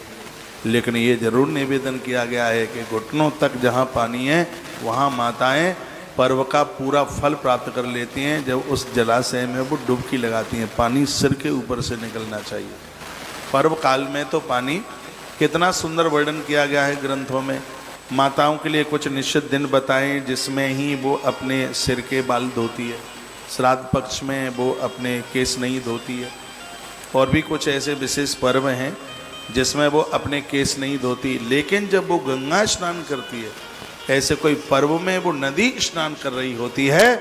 लेकिन ये जरूर निवेदन किया गया है कि घुटनों तक जहाँ पानी है वहाँ माताएं पर्व का पूरा फल प्राप्त कर लेती हैं जब उस जलाशय में वो डुबकी लगाती हैं। पानी सिर के ऊपर से निकलना चाहिए। पर्व काल में तो पानी कितना सुंदर वर्णन किया गया है ग्रंथों में। माताओं के लिए कुछ निश्चित दिन बताएं जिसमें ही वो अपने सिर के बाल धोती है, श्राद्ध पक्ष में वो अपने केस नहीं धोती है, और भी कुछ ऐसे विशेष पर्व हैं जिसमें वो अपने केस नहीं धोती। लेकिन जब वो गंगा स्नान करती है, ऐसे कोई पर्व में वो नदी स्नान कर रही होती है,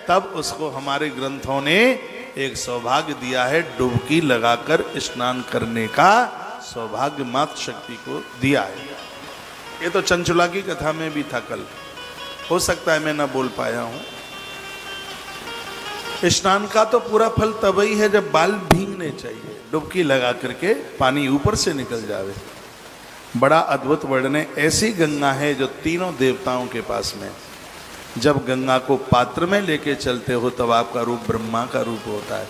तब उसको हमारे ग्रंथों ने एक सौभाग्य दिया है, डुबकी लगाकर स्नान करने का सौभाग्य मात्र शक्ति को दिया है। ये तो चंचुला की कथा में भी था कल, हो सकता है मैं ना बोल पाया हूं। स्नान का तो पूरा फल तभी है जब बाल भीगने चाहिए, डुबकी लगा करके पानी ऊपर से निकल जावे। बड़ा अद्भुत वर्णन है। ऐसी गंगा है जो तीनों देवताओं के पास में। जब गंगा को पात्र में लेके चलते हो तब आपका रूप ब्रह्मा का रूप होता है।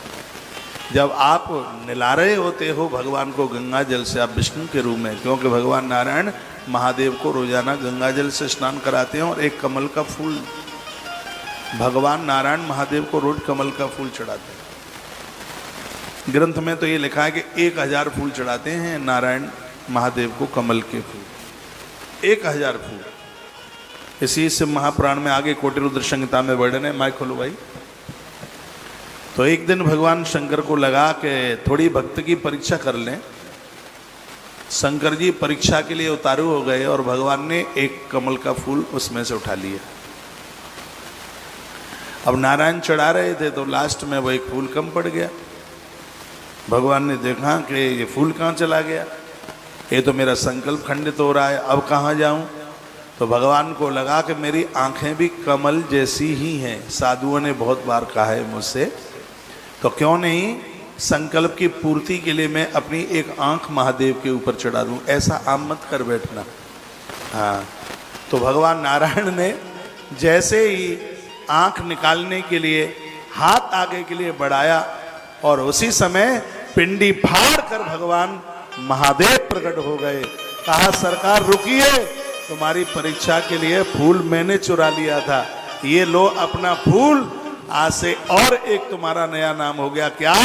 जब आप निला रहे होते हो भगवान को गंगा जल से, आप विष्णु के रूप में, क्योंकि भगवान नारायण महादेव को रोजाना गंगा जल से स्नान कराते हैं और एक कमल का फूल, भगवान नारायण महादेव को रोज कमल का फूल चढ़ाते हैं। ग्रंथ में तो ये लिखा है कि 1000 फूल चढ़ाते हैं नारायण महादेव को, कमल के फूल 1000 फूल। इसी से महापुराण में आगे कोटि रुद्र संहिता में वर्णन है। माइक खोलो भाई। तो एक दिन भगवान शंकर को लगा कि थोड़ी भक्त की परीक्षा कर लें। शंकर जी परीक्षा के लिए उतारू हो गए और भगवान ने एक कमल का फूल उसमें से उठा लिया। अब नारायण चढ़ा रहे थे तो लास्ट में वो एक फूल कम पड़ गया। भगवान ने देखा कि ये फूल कहाँ चला गया, ये तो मेरा संकल्प खंडित हो रहा है, अब कहाँ जाऊं। तो भगवान को लगा कि मेरी आंखें भी कमल जैसी ही हैं, साधुओं ने बहुत बार कहा है मुझसे, तो क्यों नहीं संकल्प की पूर्ति के लिए मैं अपनी एक आंख महादेव के ऊपर चढ़ा दूं। ऐसा आप मत कर बैठना। हाँ, तो भगवान नारायण ने जैसे ही आंख निकालने के लिए हाथ आगे के लिए बढ़ाया और उसी समय पिंडी फाड़ कर भगवान महादेव प्रकट हो गए। कहा सरकार रुकिए, तुम्हारी परीक्षा के लिए फूल मैंने चुरा लिया था, ये लो अपना फूल। आज से और एक तुम्हारा नया नाम हो गया, क्या?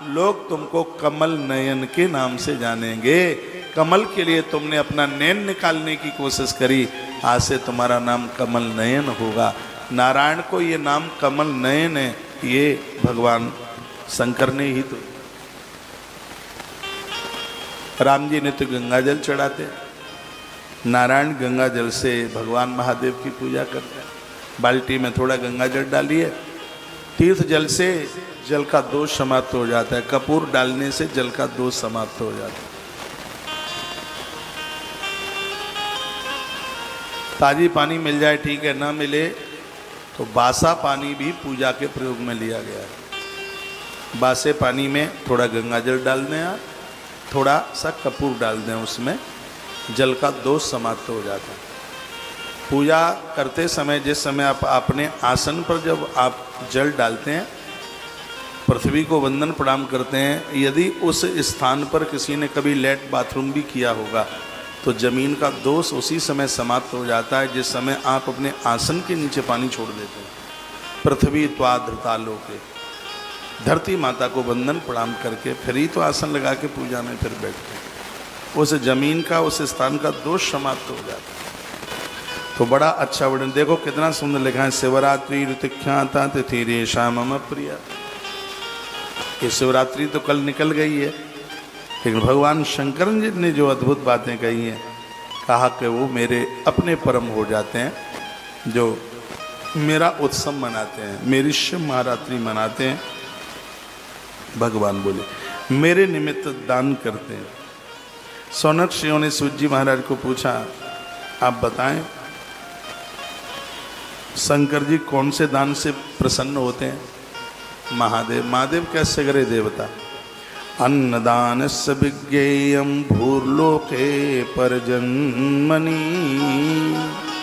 लोग तुमको कमल नयन के नाम से जानेंगे। कमल के लिए तुमने अपना नयन निकालने की कोशिश करी, आज से तुम्हारा नाम कमल नयन होगा। नारायण को ये नाम कमल नयन है, ये भगवान शंकर ने ही तो। राम जी ने तो गंगा जल चढ़ाते, नारायण गंगा जल से भगवान महादेव की पूजा करते हैं। बाल्टी में थोड़ा गंगा जल डालिए, तीर्थ जल से जल का दोष समाप्त हो जाता है, कपूर डालने से जल का दोष समाप्त हो जाता है। ताजी पानी मिल जाए ठीक है, ना मिले तो बासा पानी भी पूजा के प्रयोग में लिया गया है। बासे पानी में थोड़ा गंगा जल डाल दें, आप थोड़ा सा कपूर डाल दें, उसमें जल का दोष समाप्त हो जाता है। पूजा करते समय जिस समय आप अपने आसन पर जब आप जल डालते हैं, पृथ्वी को वंदन प्रणाम करते हैं, यदि उस स्थान पर किसी ने कभी लेट बाथरूम भी किया होगा तो जमीन का दोष उसी समय समाप्त हो जाता है जिस समय आप अपने आसन के नीचे पानी छोड़ देते हैं। पृथ्वी त्वा धृतालोके, धरती माता को वंदन प्रणाम करके फिर ही तो आसन लगा के पूजा में फिर बैठते हैं। उस जमीन का, उस स्थान का दोष समाप्त हो जाता है। तो बड़ा अच्छा वर्णन देखो, कितना सुंदर लिखा है। शिवरात्रि ऋतुख्याता तिथि रेशा मम प्रिया। ये शिवरात्रि तो कल निकल गई है, लेकिन भगवान शंकर जी ने जो अद्भुत बातें कही हैं, कहा कि वो मेरे अपने परम हो जाते हैं, जो मेरा उत्सव मनाते हैं, मेरी शिव महारात्रि मनाते हैं। भगवान बोले मेरे निमित्त दान करते हैं। सौनक ने सूत जी महाराज को पूछा, आप बताएं शंकर जी कौन से दान से प्रसन्न होते हैं? महादेव। महादेव कैसे करे देवता? अन्नदानस्य विज्ञेयं भूर्लोके परजन्मनि।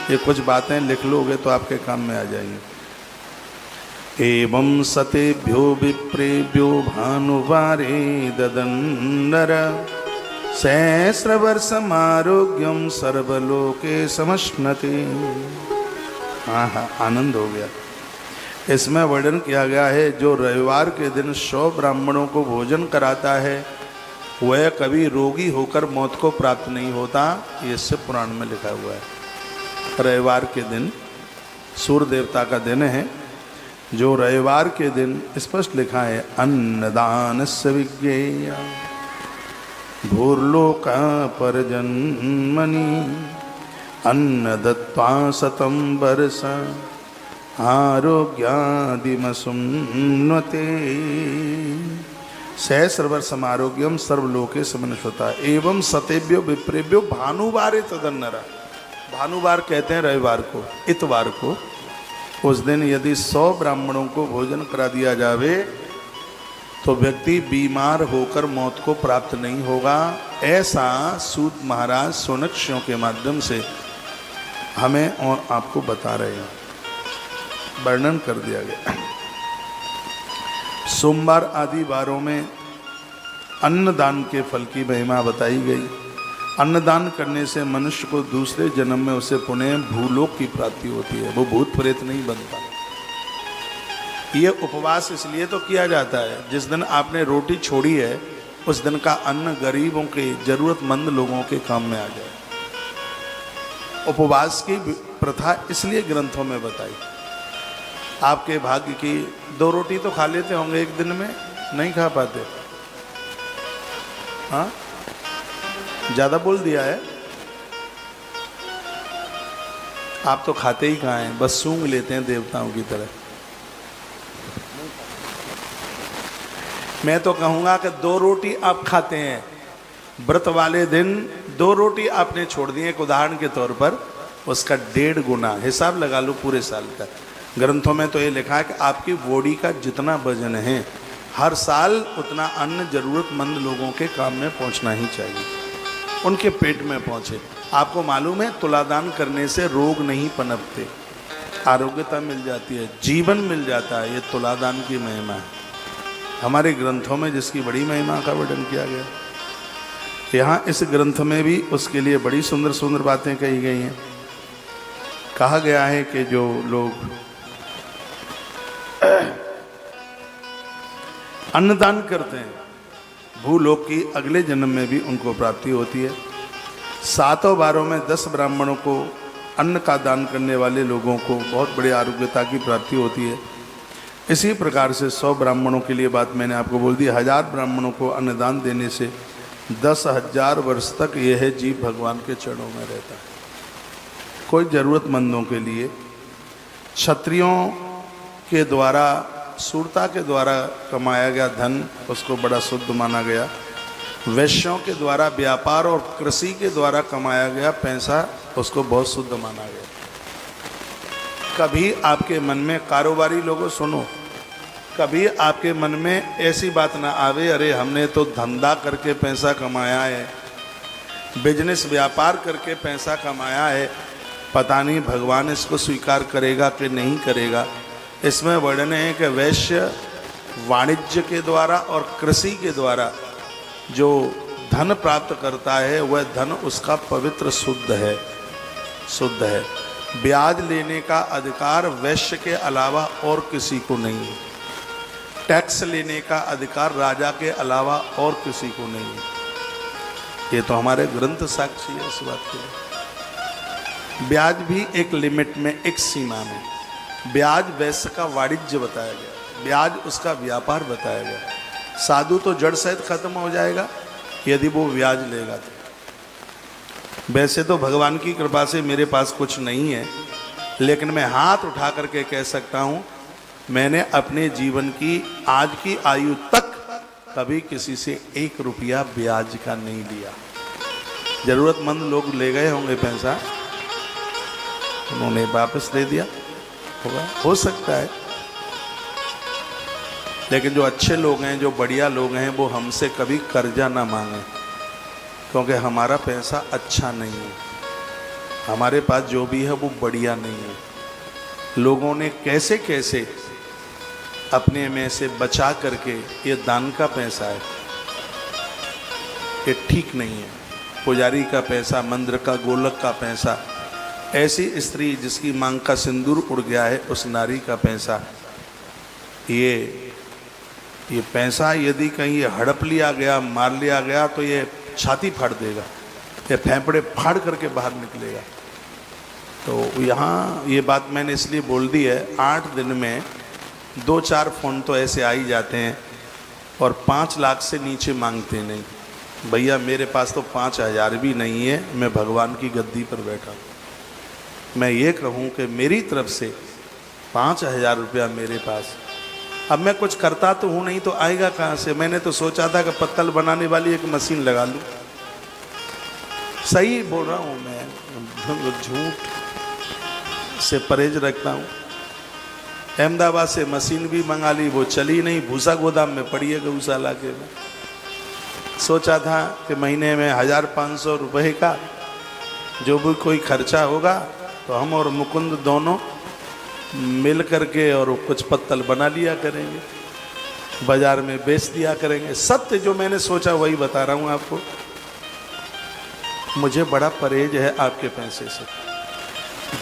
ये कुछ बातें लिख लोगे तो आपके काम में आ जाएंगी। एवं सतेभ्यो विप्रेभ्यो भानुवारे ददन्नर सहस्रवर्षमारोग्यम सर्वलोके समश्नते। हाँ हाँ, आनंद हो गया। इसमें वर्णन किया गया है, जो रविवार के दिन 100 ब्राह्मणों को भोजन कराता है वह कभी रोगी होकर मौत को प्राप्त नहीं होता। ये शिव पुराण में लिखा हुआ है। रविवार के दिन सूर्य देवता का दिन है, जो रविवार के दिन स्पष्ट लिखा है अन्नदानस्य विज्ञेय भूर्लोका परजन्मनि अन्न दत्त्वा शतं वर्ष आरोग्यादिमसुन्नते सहस्रवर्षम आरोग्यम सर्वलोके समन्विता एवं सतेभ्यो विप्रेभ्यो भानुवारे तदन्नरा। भानुवार कहते हैं रविवार को, इतवार को। उस दिन यदि 100 ब्राह्मणों को भोजन करा दिया जावे तो व्यक्ति बीमार होकर मौत को प्राप्त नहीं होगा। ऐसा सूत महाराज सोनक्षियों के माध्यम से हमें और आपको बता रहे हैं, वर्णन कर दिया गया। सोमवार आदि वारों में अन्नदान के फल की महिमा बताई गई। अन्नदान करने से मनुष्य को दूसरे जन्म में उसे पुनः भूलोक की प्राप्ति होती है, वो भूत प्रेत नहीं बनता। ये उपवास इसलिए तो किया जाता है, जिस दिन आपने रोटी छोड़ी है उस दिन का अन्न गरीबों के, जरूरतमंद लोगों के काम में आ जाए। उपवास की प्रथा इसलिए ग्रंथों में बताई। आपके भाग्य की 2 रोटी तो खा लेते होंगे एक दिन में, नहीं खा पाते? हाँ, ज्यादा बोल दिया है। आप तो खाते ही कहाँ हैं, बस सूंघ लेते हैं देवताओं की तरह। मैं तो कहूँगा कि 2 रोटी आप खाते हैं, व्रत वाले दिन 2 रोटी आपने छोड़ दी। एक उदाहरण के तौर पर उसका 1.5 गुना हिसाब लगा लो पूरे साल का। ग्रंथों में तो ये लिखा है कि आपकी बॉडी का जितना वजन है हर साल उतना अन्न जरूरतमंद लोगों के काम में पहुंचना ही चाहिए, उनके पेट में पहुंचे। आपको मालूम है तुलादान करने से रोग नहीं पनपते, आरोग्यता मिल जाती है, जीवन मिल जाता है। ये तुलादान की महिमा है हमारे ग्रंथों में, जिसकी बड़ी महिमा का वर्णन किया गया। यहाँ इस ग्रंथ में भी उसके लिए बड़ी सुंदर सुंदर बातें कही गई हैं। कहा गया है कि जो लोग अन्नदान करते हैं, भूलोक की अगले जन्म में भी उनको प्राप्ति होती है। 7 बारों में 10 ब्राह्मणों को अन्न का दान करने वाले लोगों को बहुत बड़ी आरोग्यता की प्राप्ति होती है। इसी प्रकार से 100 ब्राह्मणों के लिए बात मैंने आपको बोल दी। 1000 ब्राह्मणों को अन्नदान देने से 10,000 वर्ष तक यह जीव भगवान के चरणों में रहता है। कोई ज़रूरतमंदों के लिए क्षत्रियों के द्वारा, शूरता के द्वारा कमाया गया धन उसको बड़ा शुद्ध माना गया। वैश्यों के द्वारा व्यापार और कृषि के द्वारा कमाया गया पैसा उसको बहुत शुद्ध माना गया। कभी आपके मन में, कारोबारी लोगों सुनो, कभी आपके मन में ऐसी बात ना आवे अरे हमने तो धंधा करके पैसा कमाया है, बिजनेस व्यापार करके पैसा कमाया है, पता नहीं भगवान इसको स्वीकार करेगा कि नहीं करेगा। इसमें वर्णन है कि वैश्य वाणिज्य के द्वारा और कृषि के द्वारा जो धन प्राप्त करता है वह धन उसका पवित्र शुद्ध है, शुद्ध है। ब्याज लेने का अधिकार वैश्य के अलावा और किसी को नहीं है। टैक्स लेने का अधिकार राजा के अलावा और किसी को नहीं है। ये तो हमारे ग्रंथ साक्षी है इस बात के लिए। ब्याज भी एक लिमिट में, एक सीमा में। ब्याज वैश्य का वाणिज्य बताया गया, ब्याज उसका व्यापार बताया गया। साधु तो जड़ सहित खत्म हो जाएगा यदि वो ब्याज लेगा तो। वैसे तो भगवान की कृपा से मेरे पास कुछ नहीं है, लेकिन मैं हाथ उठा करके कह सकता हूँ मैंने अपने जीवन की आज की आयु तक कभी किसी से 1 रुपया ब्याज का नहीं लिया। जरूरतमंद लोग ले गए होंगे पैसा, उन्होंने वापस दे दिया होगा, हो सकता है। लेकिन जो अच्छे लोग हैं, जो बढ़िया लोग हैं, वो हमसे कभी कर्जा ना मांगे, क्योंकि हमारा पैसा अच्छा नहीं है। हमारे पास जो भी है वो बढ़िया नहीं है। लोगों ने कैसे कैसे अपने में से बचा करके, ये दान का पैसा है, ये ठीक नहीं है। पुजारी का पैसा, मंदिर का गोलक का पैसा, ऐसी स्त्री जिसकी मांग का सिंदूर उड़ गया है उस नारी का पैसा, ये पैसा यदि कहीं ये हड़प लिया गया, मार लिया गया तो ये छाती फाड़ देगा, ये फेफड़े फाड़ करके बाहर निकलेगा। तो यहाँ ये बात मैंने इसलिए बोल दी है, 8 दिन में 2-4 फ़ोन तो ऐसे आ ही जाते हैं और 5 लाख से नीचे मांगते नहीं। भैया मेरे पास तो 5,000 भी नहीं है, मैं भगवान की गद्दी पर बैठा हूँ। मैं ये कहूँ कि मेरी तरफ से 5,000 रुपया मेरे पास, अब मैं कुछ करता तो हूँ नहीं तो आएगा कहाँ से। मैंने तो सोचा था कि पत्तल बनाने वाली एक मशीन लगा लूँ। सही बोल रहा हूँ मैं, झूठ से परहेज रखता हूँ। अहमदाबाद से मशीन भी मंगा ली, वो चली नहीं, भूसा गोदाम में पड़ी है गौशाला के में। सोचा था कि महीने में 1,500 रुपये का जो भी कोई खर्चा होगा तो हम और मुकुंद दोनों मिल करके और कुछ पत्तल बना लिया करेंगे, बाजार में बेच दिया करेंगे। सत्य जो मैंने सोचा वही बता रहा हूँ आपको। मुझे बड़ा परहेज है आपके पैसे से।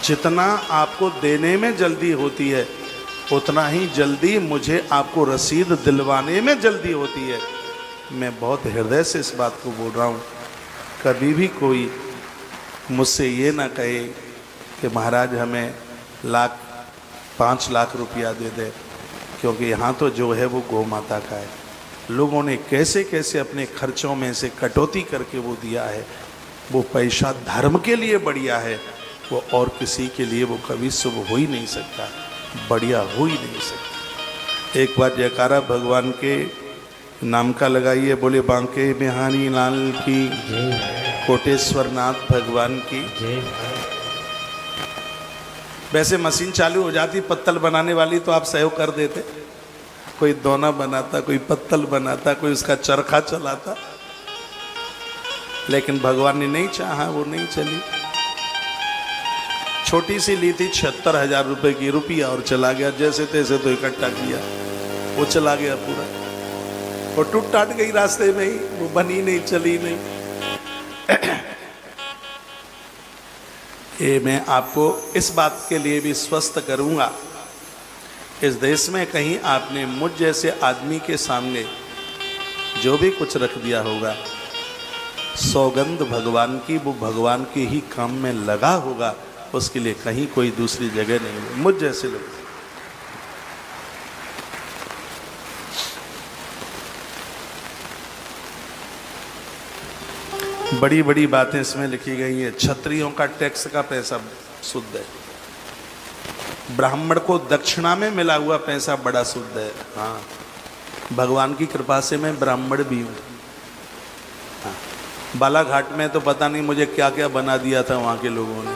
जितना आपको देने में जल्दी होती है उतना ही जल्दी मुझे आपको रसीद दिलवाने में जल्दी होती है। मैं बहुत हृदय से इस बात को बोल रहा हूँ। कभी भी कोई मुझसे ये ना कहे कि महाराज हमें 5 लाख रुपया दे दे, क्योंकि यहाँ तो जो है वो गौ माता का है। लोगों ने कैसे कैसे अपने खर्चों में से कटौती करके वो दिया है। वो पैसा धर्म के लिए बढ़िया है, वो और किसी के लिए वो कभी शुभ हो ही नहीं सकता, बढ़िया हो ही नहीं सकता। एक बार जयकारा भगवान के नाम का लगाइए, बोले बांके बिहारी लाल की, कोटेश्वर नाथ भगवान की। वैसे मशीन चालू हो जाती पत्तल बनाने वाली तो आप सहयोग कर देते। कोई दोना बनाता, कोई पत्तल बनाता, कोई उसका चरखा चलाता, लेकिन भगवान ने नहीं चाहा, वो नहीं चली। छोटी सी ली थी 76,000 रुपए की, रुपया और चला गया। जैसे तैसे तो इकट्ठा किया, वो चला गया पूरा, वो टूट टाट गई रास्ते में ही, वो बनी नहीं, चली नहीं। ये मैं आपको इस बात के लिए भी स्वस्थ करूंगा, इस देश में कहीं आपने मुझ जैसे आदमी के सामने जो भी कुछ रख दिया होगा, सौगंध भगवान की, वो भगवान के ही काम में लगा होगा, उसके लिए कहीं कोई दूसरी जगह नहीं। मुझ जैसे लोग बड़ी बड़ी बातें इसमें लिखी गई हैं। क्षत्रियों का टैक्स का पैसा शुद्ध है, ब्राह्मण को दक्षिणा में मिला हुआ पैसा बड़ा शुद्ध है। हाँ, भगवान की कृपा से मैं ब्राह्मण भी हूँ। हाँ, बालाघाट में तो पता नहीं मुझे क्या क्या बना दिया था वहाँ के लोगों ने।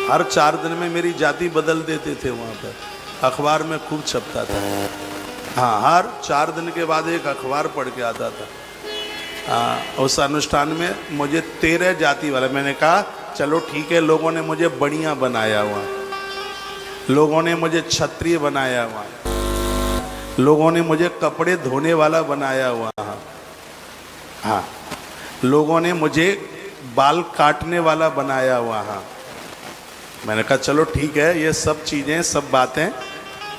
हर 4 दिन में मेरी जाति बदल देते थे वहाँ पर, अखबार में खूब छपता था। हाँ, हर 4 दिन के बाद एक अखबार पढ़ के आता था। उस अनुष्ठान में मुझे 13 जाति वाला, मैंने कहा चलो ठीक है, लोगों ने मुझे बढ़िया बनाया हुआ, लोगों ने मुझे क्षत्रिय बनाया हुआ, लोगों ने मुझे कपड़े धोने वाला बनाया हुआ, हाँ, लोगों ने मुझे बाल काटने वाला बनाया हुआ। हाँ, मैंने कहा चलो ठीक है, ये सब चीज़ें, सब बातें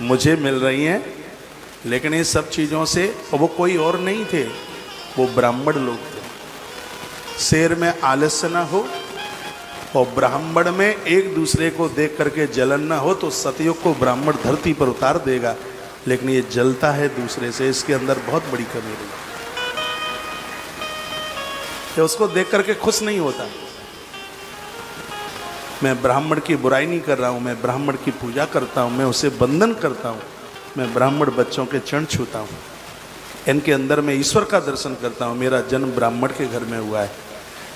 मुझे मिल रही हैं, लेकिन ये सब चीज़ों से वो कोई और नहीं थे, वो ब्राह्मण लोग थे। शेर में आलस्य ना हो और ब्राह्मण में एक दूसरे को देख करके जलन ना हो, तो सतयुग को ब्राह्मण धरती पर उतार देगा, लेकिन ये जलता है दूसरे से, इसके अंदर बहुत बड़ी कमी रही। ये उसको देख करके खुश नहीं होता। मैं ब्राह्मण की बुराई नहीं कर रहा हूँ, मैं ब्राह्मण की पूजा करता हूँ, मैं उसे वंदन करता हूँ, मैं ब्राह्मण बच्चों के चरण छूता हूँ, इनके अंदर मैं ईश्वर का दर्शन करता हूँ। मेरा जन्म ब्राह्मण के घर में हुआ है,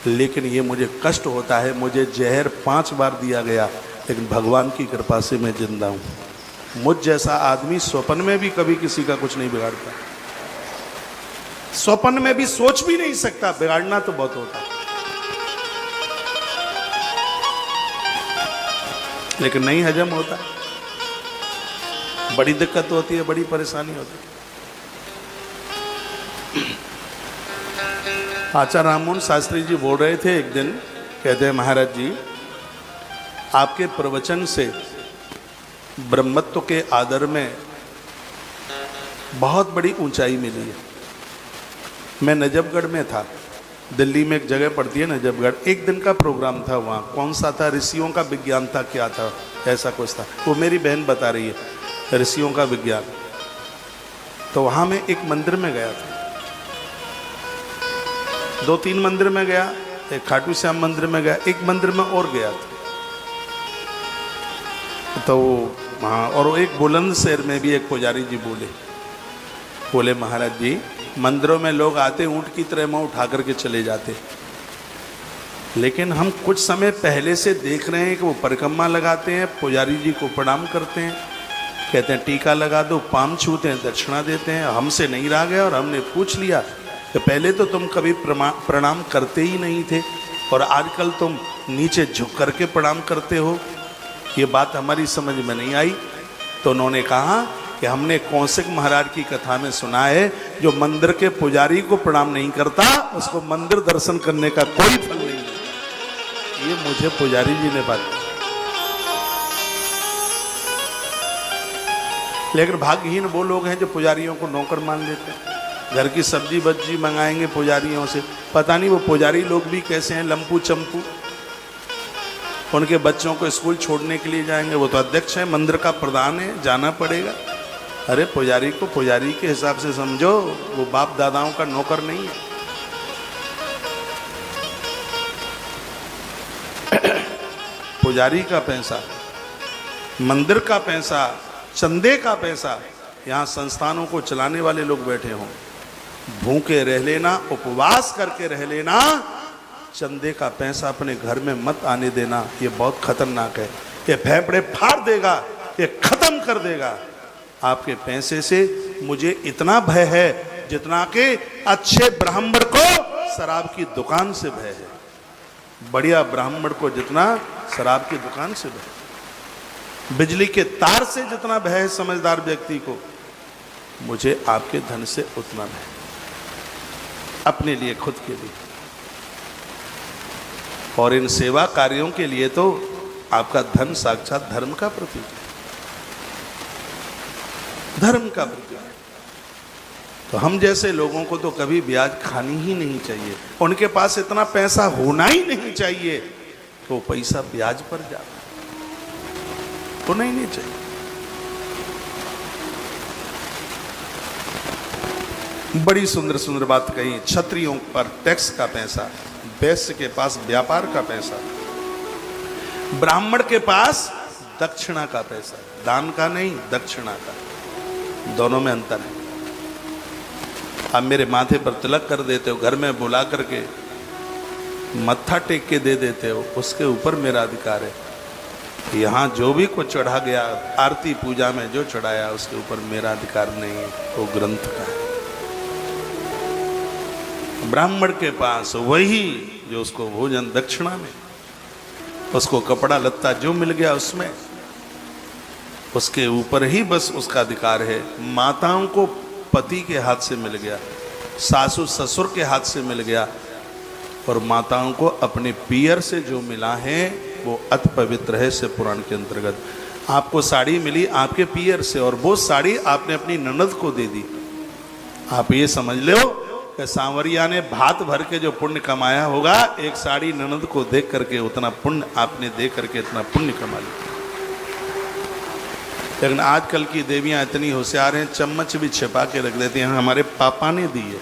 लेकिन ये मुझे कष्ट होता है, मुझे जहर 5 बार दिया गया, लेकिन भगवान की कृपा से मैं जिंदा हूँ। मुझ जैसा आदमी स्वप्न में भी कभी किसी का कुछ नहीं बिगाड़ता, स्वप्न में भी सोच भी नहीं सकता, बिगाड़ना तो बहुत होता, लेकिन नहीं हजम होता, बड़ी दिक्कत होती है, बड़ी परेशानी होती है। आचार्य राममोहन शास्त्री जी बोल रहे थे एक दिन, कहते हैं महाराज जी, आपके प्रवचन से ब्रह्मत्व के आदर में बहुत बड़ी ऊंचाई मिली है। मैं नजफगढ़ में था, दिल्ली में एक जगह पड़ती है नजफगढ़, एक दिन का प्रोग्राम था वहाँ, कौन सा था, ऋषियों का विज्ञान था, क्या था, ऐसा कुछ था, वो मेरी बहन बता रही है, ऋषियों का विज्ञान। तो वहाँ मैं एक मंदिर में गया था, 2-3 मंदिर में गया, एक खाटू श्याम मंदिर में गया, एक मंदिर में और गया था। तो हाँ, और एक बुलंद शहर में भी एक पुजारी जी बोले महाराज जी, मंदिरों में लोग आते ऊंट की तरह मुंह उठा करके चले जाते, लेकिन हम कुछ समय पहले से देख रहे हैं कि वो परिक्रमा लगाते हैं, पुजारी जी को प्रणाम करते हैं, कहते हैं टीका लगा दो, पाम छूते हैं, दक्षिणा देते हैं। हमसे नहीं रहा गया और हमने पूछ लिया कि पहले तो तुम कभी प्रणाम करते ही नहीं थे और आजकल तुम नीचे झुक करके प्रणाम करते हो, ये बात हमारी समझ में नहीं आई। तो उन्होंने कहा कि हमने कौशिक महाराज की कथा में सुना है, जो मंदिर के पुजारी को प्रणाम नहीं करता उसको मंदिर दर्शन करने का कोई फल नहीं है। ये मुझे पुजारी जी ने बात, लेकिन भाग्यहीन वो लोग हैं जो पुजारियों को नौकर मान लेते हैं, घर की सब्जी बज्जी मंगाएंगे पुजारियों से, पता नहीं वो पुजारी लोग भी कैसे हैं, लंपू चंपू, उनके बच्चों को स्कूल छोड़ने के लिए जाएंगे, वो तो अध्यक्ष है, मंदिर का प्रधान है, जाना पड़ेगा। अरे पुजारी को पुजारी के हिसाब से समझो, वो बाप दादाओं का नौकर नहीं है। पुजारी का पैसा, मंदिर का पैसा, चंदे का पैसा, यहाँ संस्थानों को चलाने वाले लोग बैठे हों, भूखे रह लेना, उपवास करके रह लेना, चंदे का पैसा अपने घर में मत आने देना, ये बहुत खतरनाक है, ये फेफड़े फाड़ देगा, ये खत्म कर देगा आपके पैसे से। मुझे इतना भय है जितना कि अच्छे ब्राह्मण को शराब की दुकान से भय है, बढ़िया ब्राह्मण को जितना शराब की दुकान से भय, बिजली के तार से जितना भय है समझदार व्यक्ति को, मुझे आपके धन से उतना भय, अपने लिए, खुद के लिए, और इन सेवा कार्यों के लिए तो आपका धन साक्षात धर्म का प्रतीक है, धर्म का प्रतीक है। तो हम जैसे लोगों को तो कभी ब्याज खानी ही नहीं चाहिए। उनके पास इतना पैसा होना ही नहीं चाहिए कि वो पैसा ब्याज पर जाए, होना ही नहीं चाहिए। बड़ी सुंदर सुंदर बात कही। क्षत्रियों पर टैक्स का पैसा, वैश्य के पास व्यापार का पैसा, ब्राह्मण के पास दक्षिणा का पैसा, दान का नहीं दक्षिणा का, दोनों में अंतर है। आप मेरे माथे पर तिलक कर देते हो, घर में बुला करके मत्था टेक के दे देते हो, उसके ऊपर मेरा अधिकार है। यहाँ जो भी कुछ चढ़ा गया आरती पूजा में जो चढ़ाया उसके ऊपर मेरा अधिकार नहीं है, वो ग्रंथ का है। ब्राह्मण के पास वही जो उसको भोजन दक्षिणा में, उसको कपड़ा लत्ता जो मिल गया उसमें, उसके ऊपर ही बस उसका अधिकार है। माताओं को पति के हाथ से मिल गया, सासू ससुर के हाथ से मिल गया, और माताओं को अपने पियर से जो मिला है वो अति पवित्र है। से पुराण के अंतर्गत आपको साड़ी मिली आपके पियर से, और वो साड़ी आपने अपनी ननद को दे दी। आप ये समझ लो कि सांवरिया ने भात भर के जो पुण्य कमाया होगा, एक साड़ी ननद को देख करके उतना पुण्य आपने दे करके इतना पुण्य कमा लिया। लेकिन आजकल की देवियां इतनी होशियार हैं, चम्मच भी छिपा के रख देती हैं, हमारे पापा ने दी है।